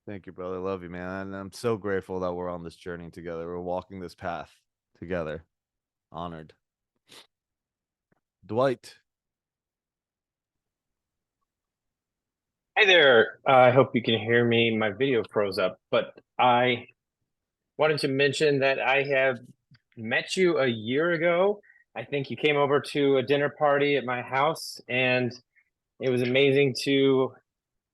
Thank you, brother. Love you, man. And I'm so grateful that we're on this journey together. We're walking this path together. Honored. Dwight. Hi there. I hope you can hear me. My video froze up, but I wanted to mention that I have met you a year ago. I think you came over to a dinner party at my house, and it was amazing to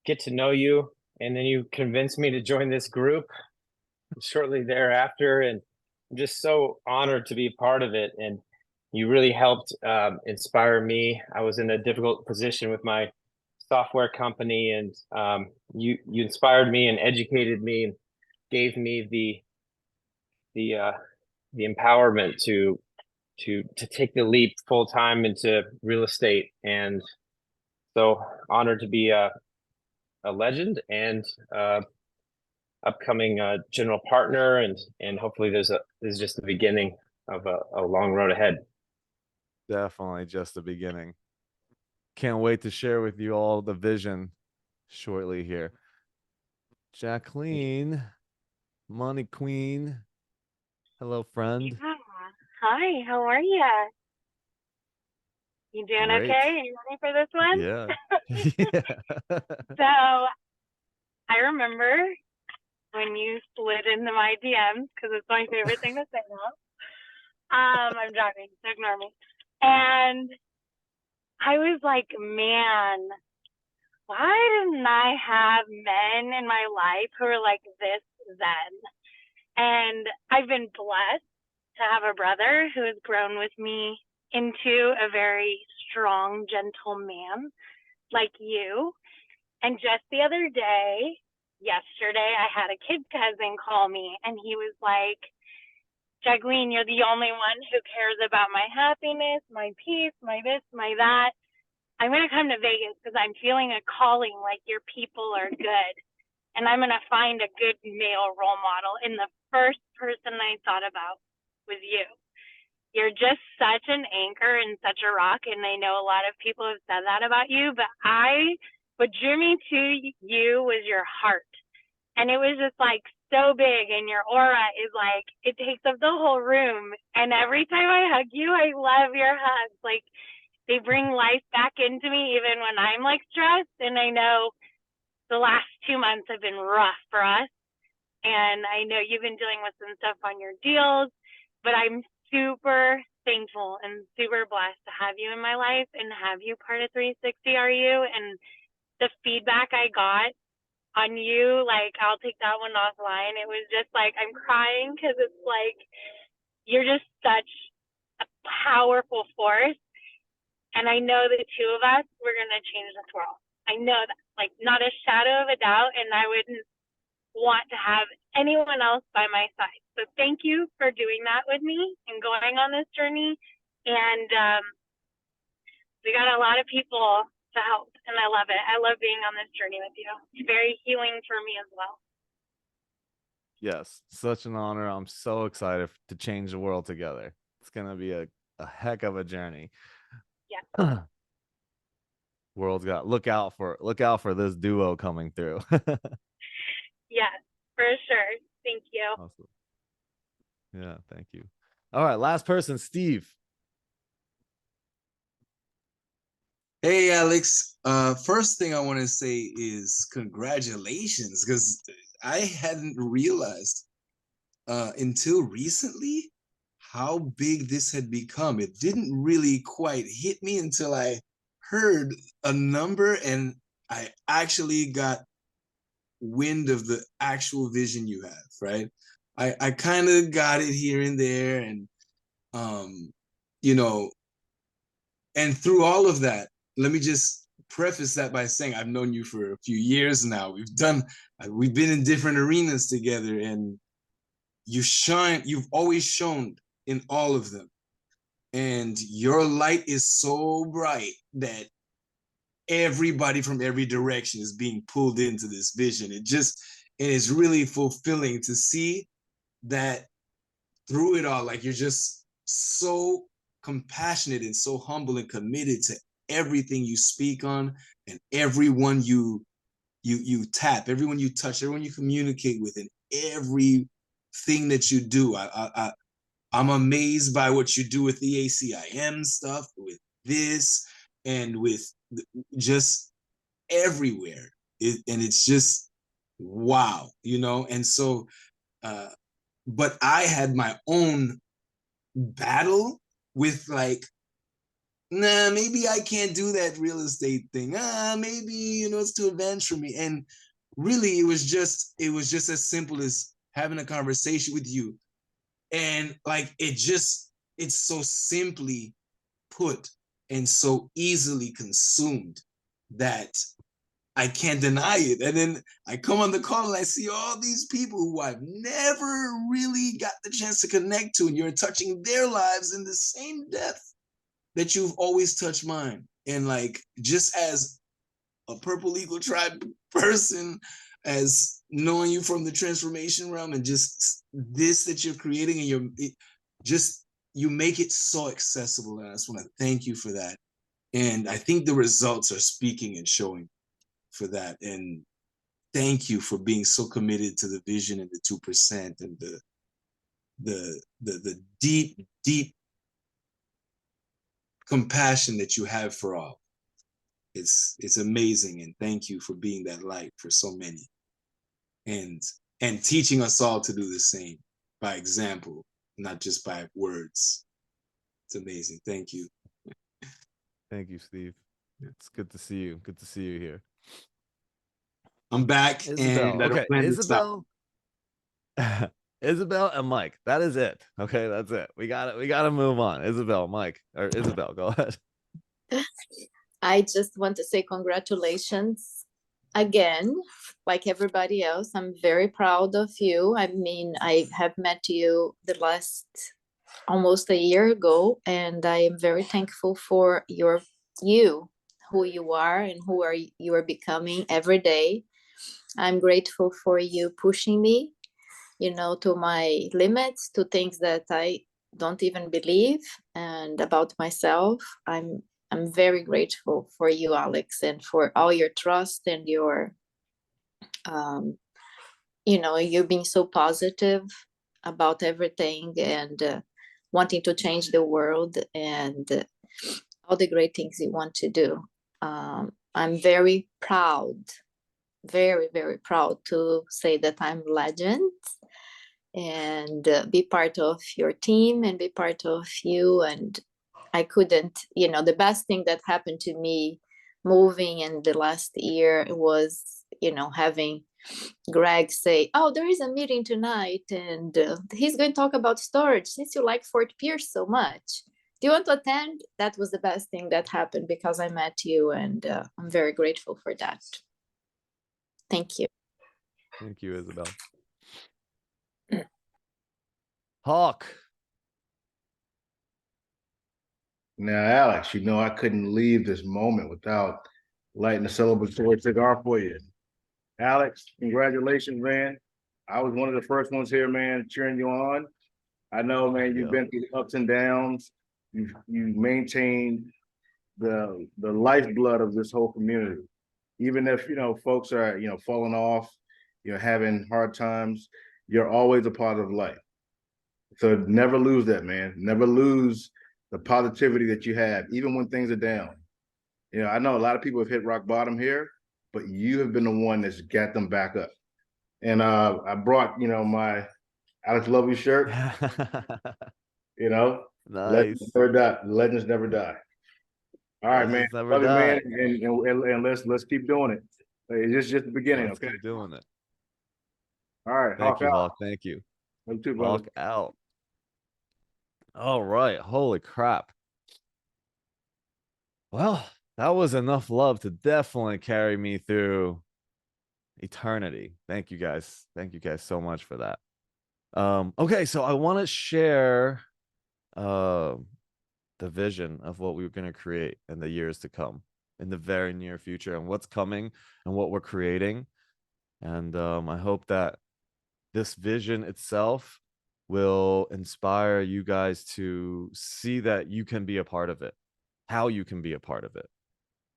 get to know you. And then you convinced me to join this group shortly thereafter, and I'm just so honored to be a part of it. And you really helped inspire me. I was in a difficult position with my software company, and you inspired me and educated me and gave me the empowerment to take the leap full time into real estate. And so honored to be a legend and upcoming general partner, and hopefully this is just the beginning of a long road ahead. Definitely just the beginning. Can't wait to share with you all the vision shortly here. Jacqueline, Money Queen. Hello, friend. Yeah. Hi, how are you? You doing Great. okay? Are you ready for this one? Yeah. Yeah. So I remember when you slid into my DMs, because it's my favorite thing to say now. I'm driving, so ignore me. And I was like, man, why didn't I have men in my life who are like this then? And I've been blessed to have a brother who has grown with me into a very strong, gentle man like you. And just the other day, yesterday, I had a kid cousin call me, and he was like, Jacqueline, you're the only one who cares about my happiness, my peace, my this, my that. I'm going to come to Vegas because I'm feeling a calling, like your people are good. And I'm going to find a good male role model. And the first person I thought about was you. You're just such an anchor and such a rock. And I know a lot of people have said that about you, but what drew me to you was your heart. And it was just like so big, and your aura is like, it takes up the whole room. And every time I hug you, I love your hugs. Like, they bring life back into me even when I'm like stressed. And I know the last 2 months have been rough for us. And I know you've been dealing with some stuff on your deals, but I'm super thankful and super blessed to have you in my life and have you part of 360 RU. And the feedback I got on you, like I'll take that one offline. It was just like I'm crying because it's like you're just such a powerful force. And I know the two of us, we're gonna change this world. I know that, like not a shadow of a doubt, and I wouldn't want to have anyone else by my side. So thank you for doing that with me and going on this journey. And we got a lot of people to help, and I love it. I love being on this journey with you. It's very healing for me as well. Yes, such an honor. I'm so excited to change the world together. It's gonna be a heck of a journey. Yeah. World's got look out for this duo coming through. Yes, for sure. Thank you. Awesome. Yeah, thank you. All right, last person, Steve. Hey, Alex. First thing I want to say is congratulations, because I hadn't realized until recently how big this had become. It didn't really quite hit me until I heard a number and I actually got wind of the actual vision you have, right? I kind of got it here and there, and you know, and through all of that, let me just preface that by saying I've known you for a few years now. We've been in different arenas together, and you've always shone in all of them. And your light is so bright that everybody from every direction is being pulled into this vision. It is really fulfilling to see that through it all, like you're just so compassionate and so humble and committed to everything you speak on and everyone you tap, everyone you touch, everyone you communicate with, and everything that you do. I'm amazed by what you do with the ACIM stuff, with this, and with just everywhere. And it's just wow, And so, but I had my own battle with like, nah, maybe I can't do that real estate thing. Maybe, it's too advanced for me. And really, it was just as simple as having a conversation with you. And like, it's so simply put and so easily consumed that I can't deny it. And then I come on the call and I see all these people who I've never really got the chance to connect to, and you're touching their lives in the same depth that you've always touched mine. And like, just as a Purple Eagle Tribe person, as knowing you from the transformation realm, and just this that you're creating, and you make it so accessible. And I just want to thank you for that. And I think the results are speaking and showing for that. And thank you for being so committed to the vision and the 2% and the deep compassion that you have for all. It's amazing, and thank you for being that light for so many, and teaching us all to do the same by example, not just by words. It's amazing. Thank you. Thank you, Steve. It's good to see you. Good to see you here. I'm back. Isabel. And I don't Okay, plan to Isabel. Isabel and Mike. That is it. Okay, that's it. We got to move on. Isabel, Mike, or Isabel, go ahead. I just want to say congratulations again, like everybody else. I'm very proud of you. I mean, I have met you the last almost a year ago, and I am very thankful for you, who you are and you are becoming every day. I'm grateful for you pushing me, to my limits, to things that I don't even believe and about myself. I'm very grateful for you, Alex, and for all your trust and your, you being so positive about everything and wanting to change the world and all the great things you want to do. I'm very proud, very, very proud to say that I'm Legend and be part of your team and be part of you. And I couldn't, the best thing that happened to me moving in the last year was, you know, having Greg say, oh, there is a meeting tonight and he's going to talk about storage since you like Fort Pierce so much. Do you want to attend? That was the best thing that happened because I met you, and I'm very grateful for that. Thank you. Thank you, Isabel. Hawk. Now, Alex, you know I couldn't leave this moment without lighting a celebratory cigar for you. Alex, congratulations, man. I was one of the first ones here, man, cheering you on. I know, man, you've been through the ups and downs. You maintained the lifeblood of this whole community. Even if, you know, folks are, you know, falling off, you're having hard times, you're always a part of life. So never lose that, man. Never lose the positivity that you have, even when things are down. You know, I know a lot of people have hit rock bottom here, but you have been the one that's got them back up. And I brought, you know, my Alex Love You shirt. You know, nice. Legends never die. All right, man. Love you, man. And let's keep doing it. It's just the beginning. Let's keep doing it. All right. Thank Hawk you, out. Hawk. Thank you. You too, brother. Hawk out. All right. Holy crap. Well, that was enough love to definitely carry me through eternity. Thank you guys. Thank you guys so much for that. Okay, so I want to share the vision of what we're going to create in the years to come, in the very near future, and what's coming and what we're creating. And I hope that this vision itself will inspire you guys to see that you can be a part of it, how you can be a part of it.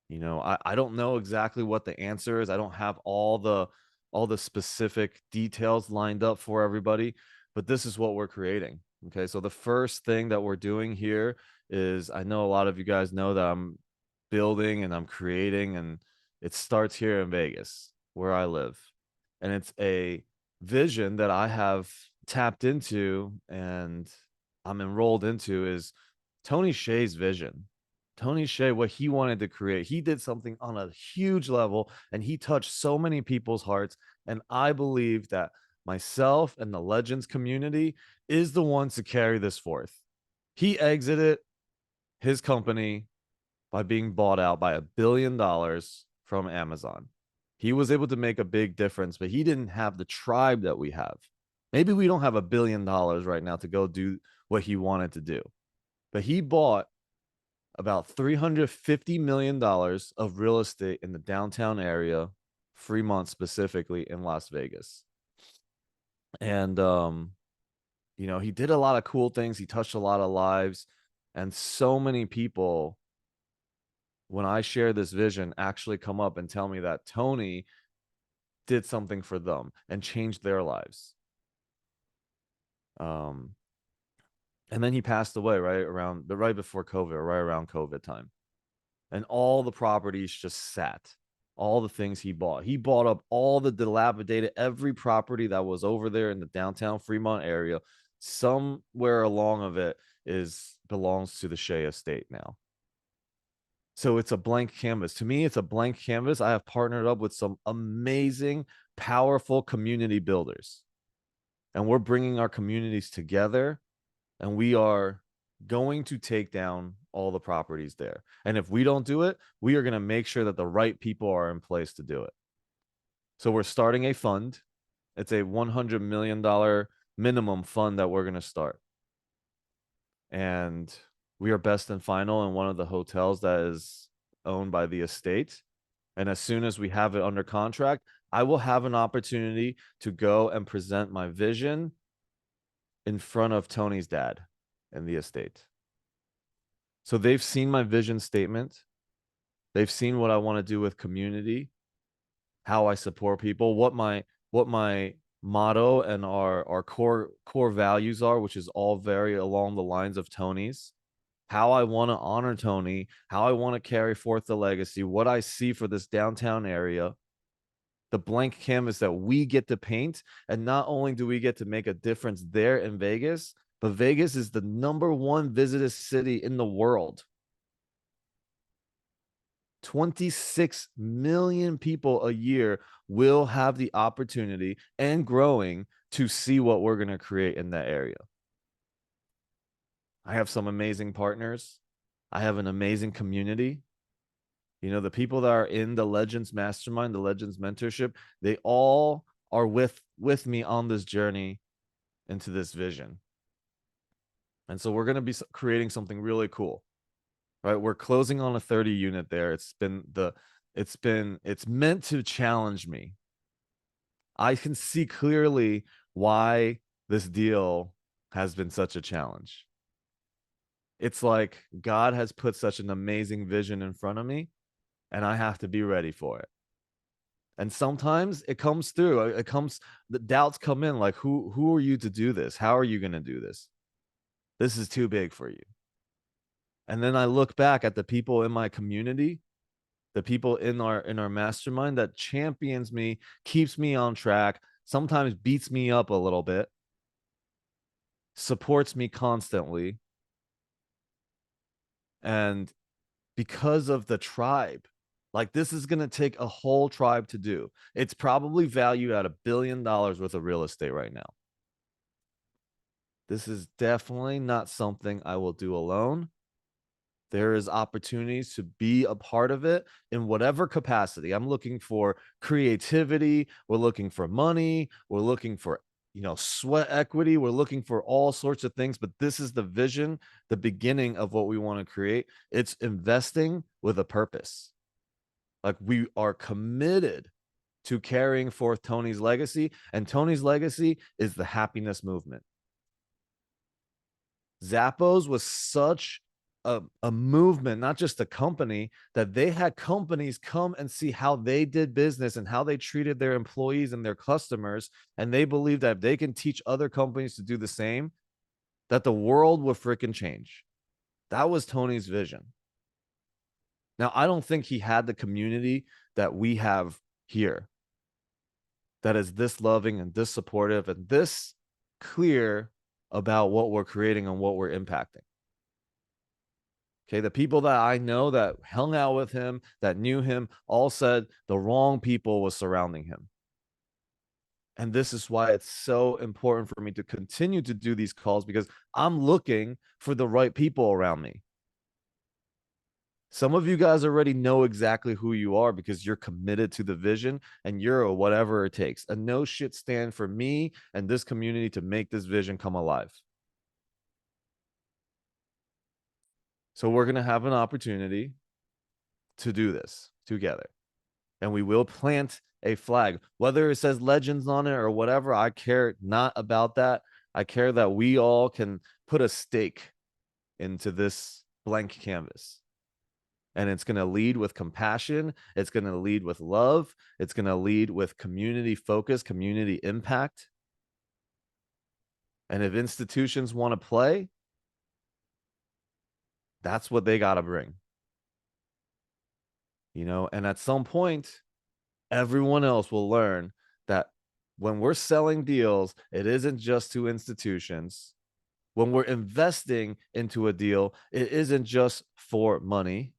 You know, I don't know exactly what the answer is. I don't have all the specific details lined up for everybody, but this is what we're creating. Okay, so the first thing that we're doing here is, I know a lot of you guys know that I'm building and I'm creating, and it starts here in Vegas, where I live. And it's a vision that I have tapped into and I'm enrolled into, is Tony Hsieh's vision. Tony Hsieh, what he wanted to create. He did something on a huge level and he touched so many people's hearts. And I believe that myself and the Legends community is the ones to carry this forth. He exited his company by being bought out by $1 billion from Amazon. He was able to make a big difference, but he didn't have the tribe that we have. Maybe we don't have $1 billion right now to go do what he wanted to do, but he bought about $350 million of real estate in the downtown area, Fremont specifically, in Las Vegas. And, you know, he did a lot of cool things. He touched a lot of lives. And so many people, when I share this vision, actually come up and tell me that Tony did something for them and changed their lives. And then he passed away right before COVID, right around COVID time. And all the properties just sat, all the things he bought. He bought up all the dilapidated, every property that was over there in the downtown Fremont area. Somewhere along of it belongs to the Hsieh estate now. So it's a blank canvas. To me, it's a blank canvas. I have partnered up with some amazing, powerful community builders. And we're bringing our communities together. And we are going to take down all the properties there. And if we don't do it, we are going to make sure that the right people are in place to do it. So we're starting a fund. It's a $100 million minimum fund that we're going to start. And we are best and final in one of the hotels that is owned by the estate. And as soon as we have it under contract, I will have an opportunity to go and present my vision in front of Tony's dad and the estate. So they've seen my vision statement. They've seen what I want to do with community, how I support people, what my motto and our core values are, which is all very along the lines of Tony's, how I want to honor Tony, how I want to carry forth the legacy, what I see for this downtown area, the blank canvas that we get to paint. And not only do we get to make a difference there in Vegas, but Vegas is the #1 visited city in the world. 26 million people a year will have the opportunity and growing to see what we're going to create in that area. I have some amazing partners. I have an amazing community. You know, the people that are in the Legends Mastermind, the Legends Mentorship, they all are with me on this journey into this vision. And so we're going to be creating something really cool, right? We're closing on a 30 unit there. It's meant to challenge me. I can see clearly why this deal has been such a challenge. It's like God has put such an amazing vision in front of me, and I have to be ready for it. And sometimes it comes through. The doubts come in, like, who are you to do this? How are you going to do this? This is too big for you. And then I look back at the people in my community, the people in our mastermind that champions me, keeps me on track, sometimes beats me up a little bit, supports me constantly. And because of the tribe, like, this is going to take a whole tribe to do. It's probably valued at $1 billion worth of real estate right now. This is definitely not something I will do alone. There is opportunities to be a part of it in whatever capacity. I'm looking for creativity. We're looking for money. We're looking for, sweat equity. We're looking for all sorts of things, but this is the vision, the beginning of what we want to create. It's investing with a purpose. Like, we are committed to carrying forth Tony's legacy, and Tony's legacy is the happiness movement. Zappos was such a movement, not just a company, that they had companies come and see how they did business and how they treated their employees and their customers. And they believed that if they can teach other companies to do the same, that the world would freaking change. That was Tony's vision. Now, I don't think he had the community that we have here, that is this loving and this supportive and this clear about what we're creating and what we're impacting. Okay, the people that I know that hung out with him, that knew him, all said the wrong people was surrounding him. And this is why it's so important for me to continue to do these calls, because I'm looking for the right people around me. Some of you guys already know exactly who you are because you're committed to the vision and you're a whatever it takes. A no shit stand for me and this community to make this vision come alive. So we're going to have an opportunity to do this together. And we will plant a flag, whether it says Legends on it or whatever. I care not about that. I care that we all can put a stake into this blank canvas. And it's going to lead with compassion. It's going to lead with love. It's going to lead with community focus, community impact. And if institutions want to play, that's what they got to bring. And at some point, everyone else will learn that when we're selling deals, it isn't just to institutions. When we're investing into a deal, it isn't just for money.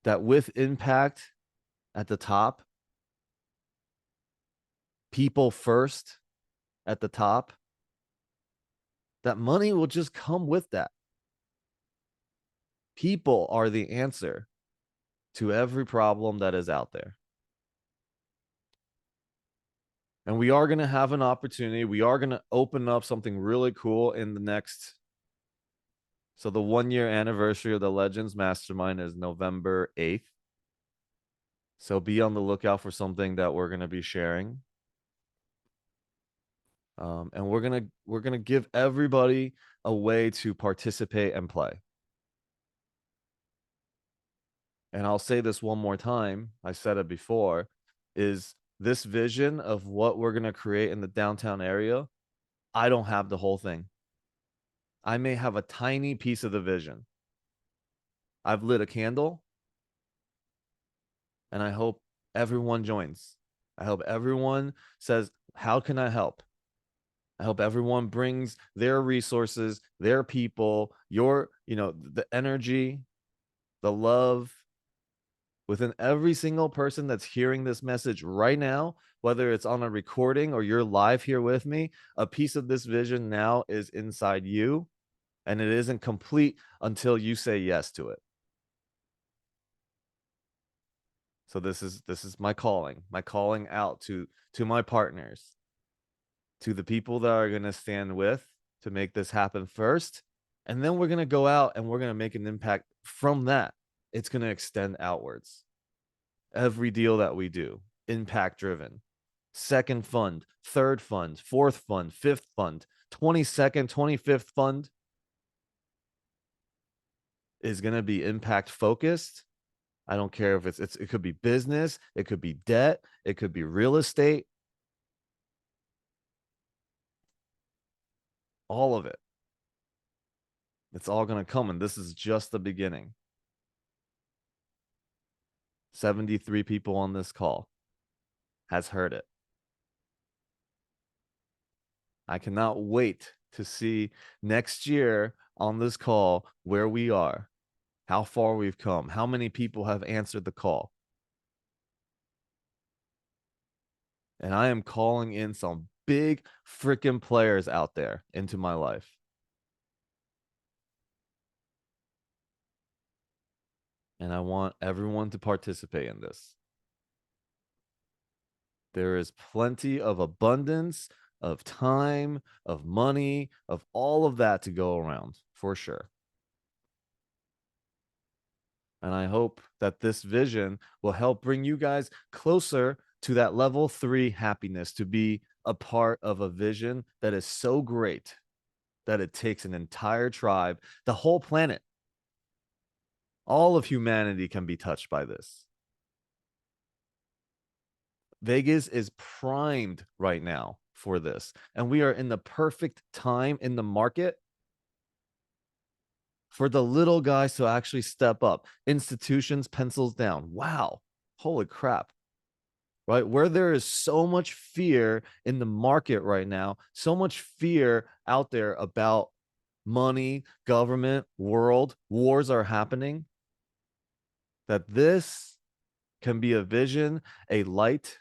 That with impact at the top, people first at the top, that money will just come with that. People are the answer to every problem that is out there. And we are going to have an opportunity. We are going to open up something really cool in the next. So the 1-year anniversary of the Legends Mastermind is November 8th. So be on the lookout for something that we're going to be sharing. And we're going to give everybody a way to participate and play. And I'll say this one more time. I said it before, is this vision of what we're going to create in the downtown area. I don't have the whole thing. I may have a tiny piece of the vision. I've lit a candle, and I hope everyone joins. I hope everyone says, how can I help? I hope everyone brings their resources, their people, the energy, the love, within every single person that's hearing this message right now, whether it's on a recording or you're live here with me, a piece of this vision now is inside you, and it isn't complete until you say yes to it. So this is my calling out to my partners, to the people that are going to stand with to make this happen first. And then we're going to go out and we're going to make an impact from that. It's going to extend outwards. Every deal that we do, impact driven. Second fund, third fund, fourth fund, fifth fund, 22nd, 25th fund is going to be impact focused. I don't care if it could be business, it could be debt, it could be real estate. All of it. It's all going to come, and this is just the beginning. 73 people on this call has heard it. I cannot wait to see next year on this call where we are, how far we've come, how many people have answered the call. And I am calling in some big freaking players out there into my life. And I want everyone to participate in this. There is plenty of abundance, of time, of money, of all of that to go around, for sure. And I hope that this vision will help bring you guys closer to that level 3 happiness, to be a part of a vision that is so great that it takes an entire tribe, the whole planet. All of humanity can be touched by this. Vegas is primed right now for this. And we are in the perfect time in the market for the little guys to actually step up. Institutions, pencils down. Wow. Holy crap. Right? Where there is so much fear in the market right now, so much fear out there about money, government, world, wars are happening, that this can be a vision, a light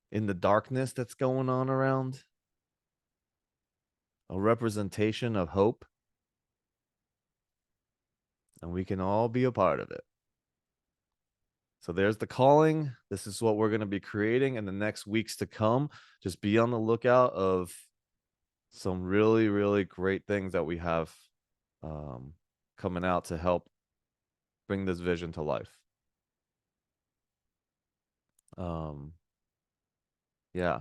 in the darkness that's going on around, a representation of hope, and we can all be a part of it. So there's the calling. This is what we're going to be creating in the next weeks to come. Just be on the lookout of some really, really great things that we have coming out to help bring this vision to life. Yeah.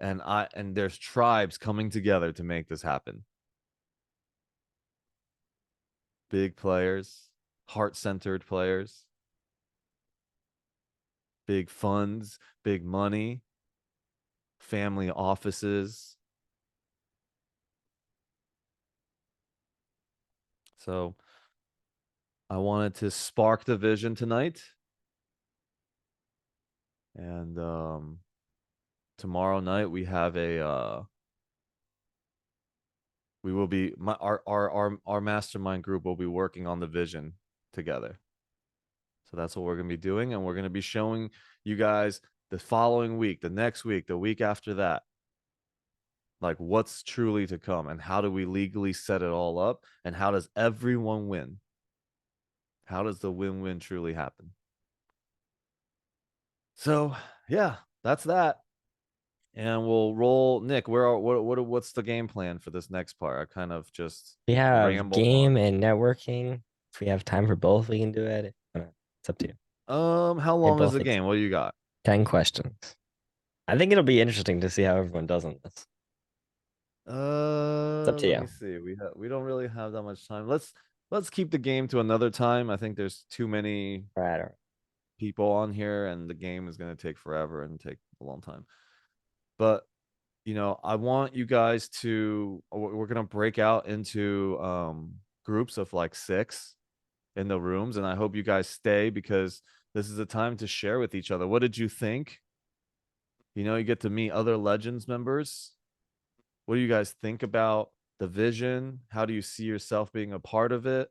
And there's tribes coming together to make this happen. Big players, heart-centered players, big funds, big money, family offices. So I wanted to spark the vision tonight. And tomorrow night we have we will be our mastermind group will be working on the vision together. So that's what we're going to be doing, and we're going to be showing you guys the following week, the next week, the week after that, like what's truly to come, and how do we legally set it all up, and how does everyone win? How does the win-win truly happen? So yeah, that's that. And we'll roll. Nick, what's the game plan for this next part? I kind of just We have rambled game on. and networking. If we have time for both, we can do it. It's up to you. How They long is both the ex- game? What do you got? 10 questions. I think it'll be interesting to see how everyone does on this. It's up to Let you. me see. We don't really have that much time. Let's keep the game to another time. I think there's too many people on here, and the game is going to take forever and take a long time. But I want you guys to. We're going to break out into groups of like 6 in the rooms, and I hope you guys stay, because this is a time to share with each other. What did you think? You get to meet other Legends members. What do you guys think about the vision? How do you see yourself being a part of it?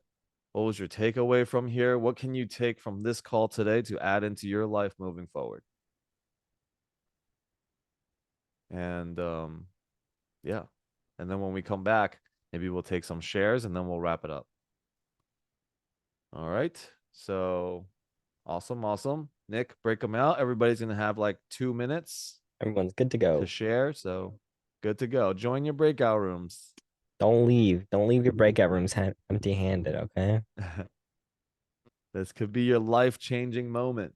What was your takeaway from here? What can you take from this call today to add into your life moving forward? And yeah. And then when we come back, maybe we'll take some shares and then we'll wrap it up. All right. So awesome, awesome. Nick, break them out. Everybody's gonna have like 2 minutes. Everyone's good to go. To share. So good to go. Join your breakout rooms. Don't leave. Don't leave your breakout rooms empty-handed, okay? This could be your life-changing moment.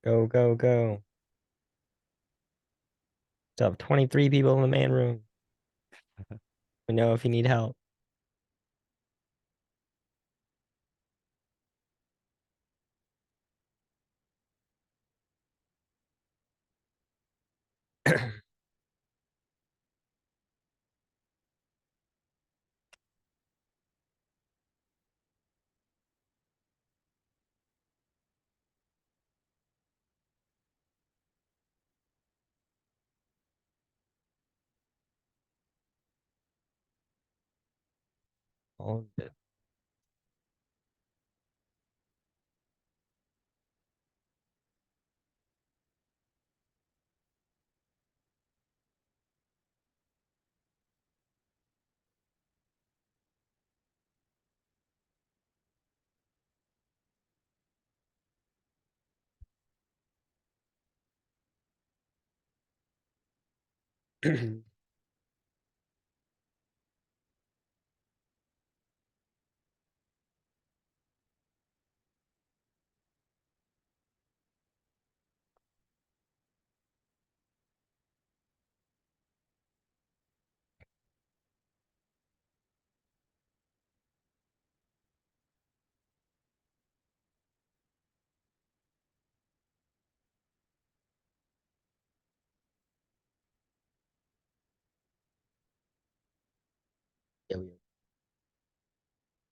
Go, go, go. Still have 23 people in the man room. We know if you need help. All good.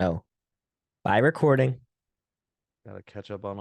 Oh, bye recording. Gotta catch up on all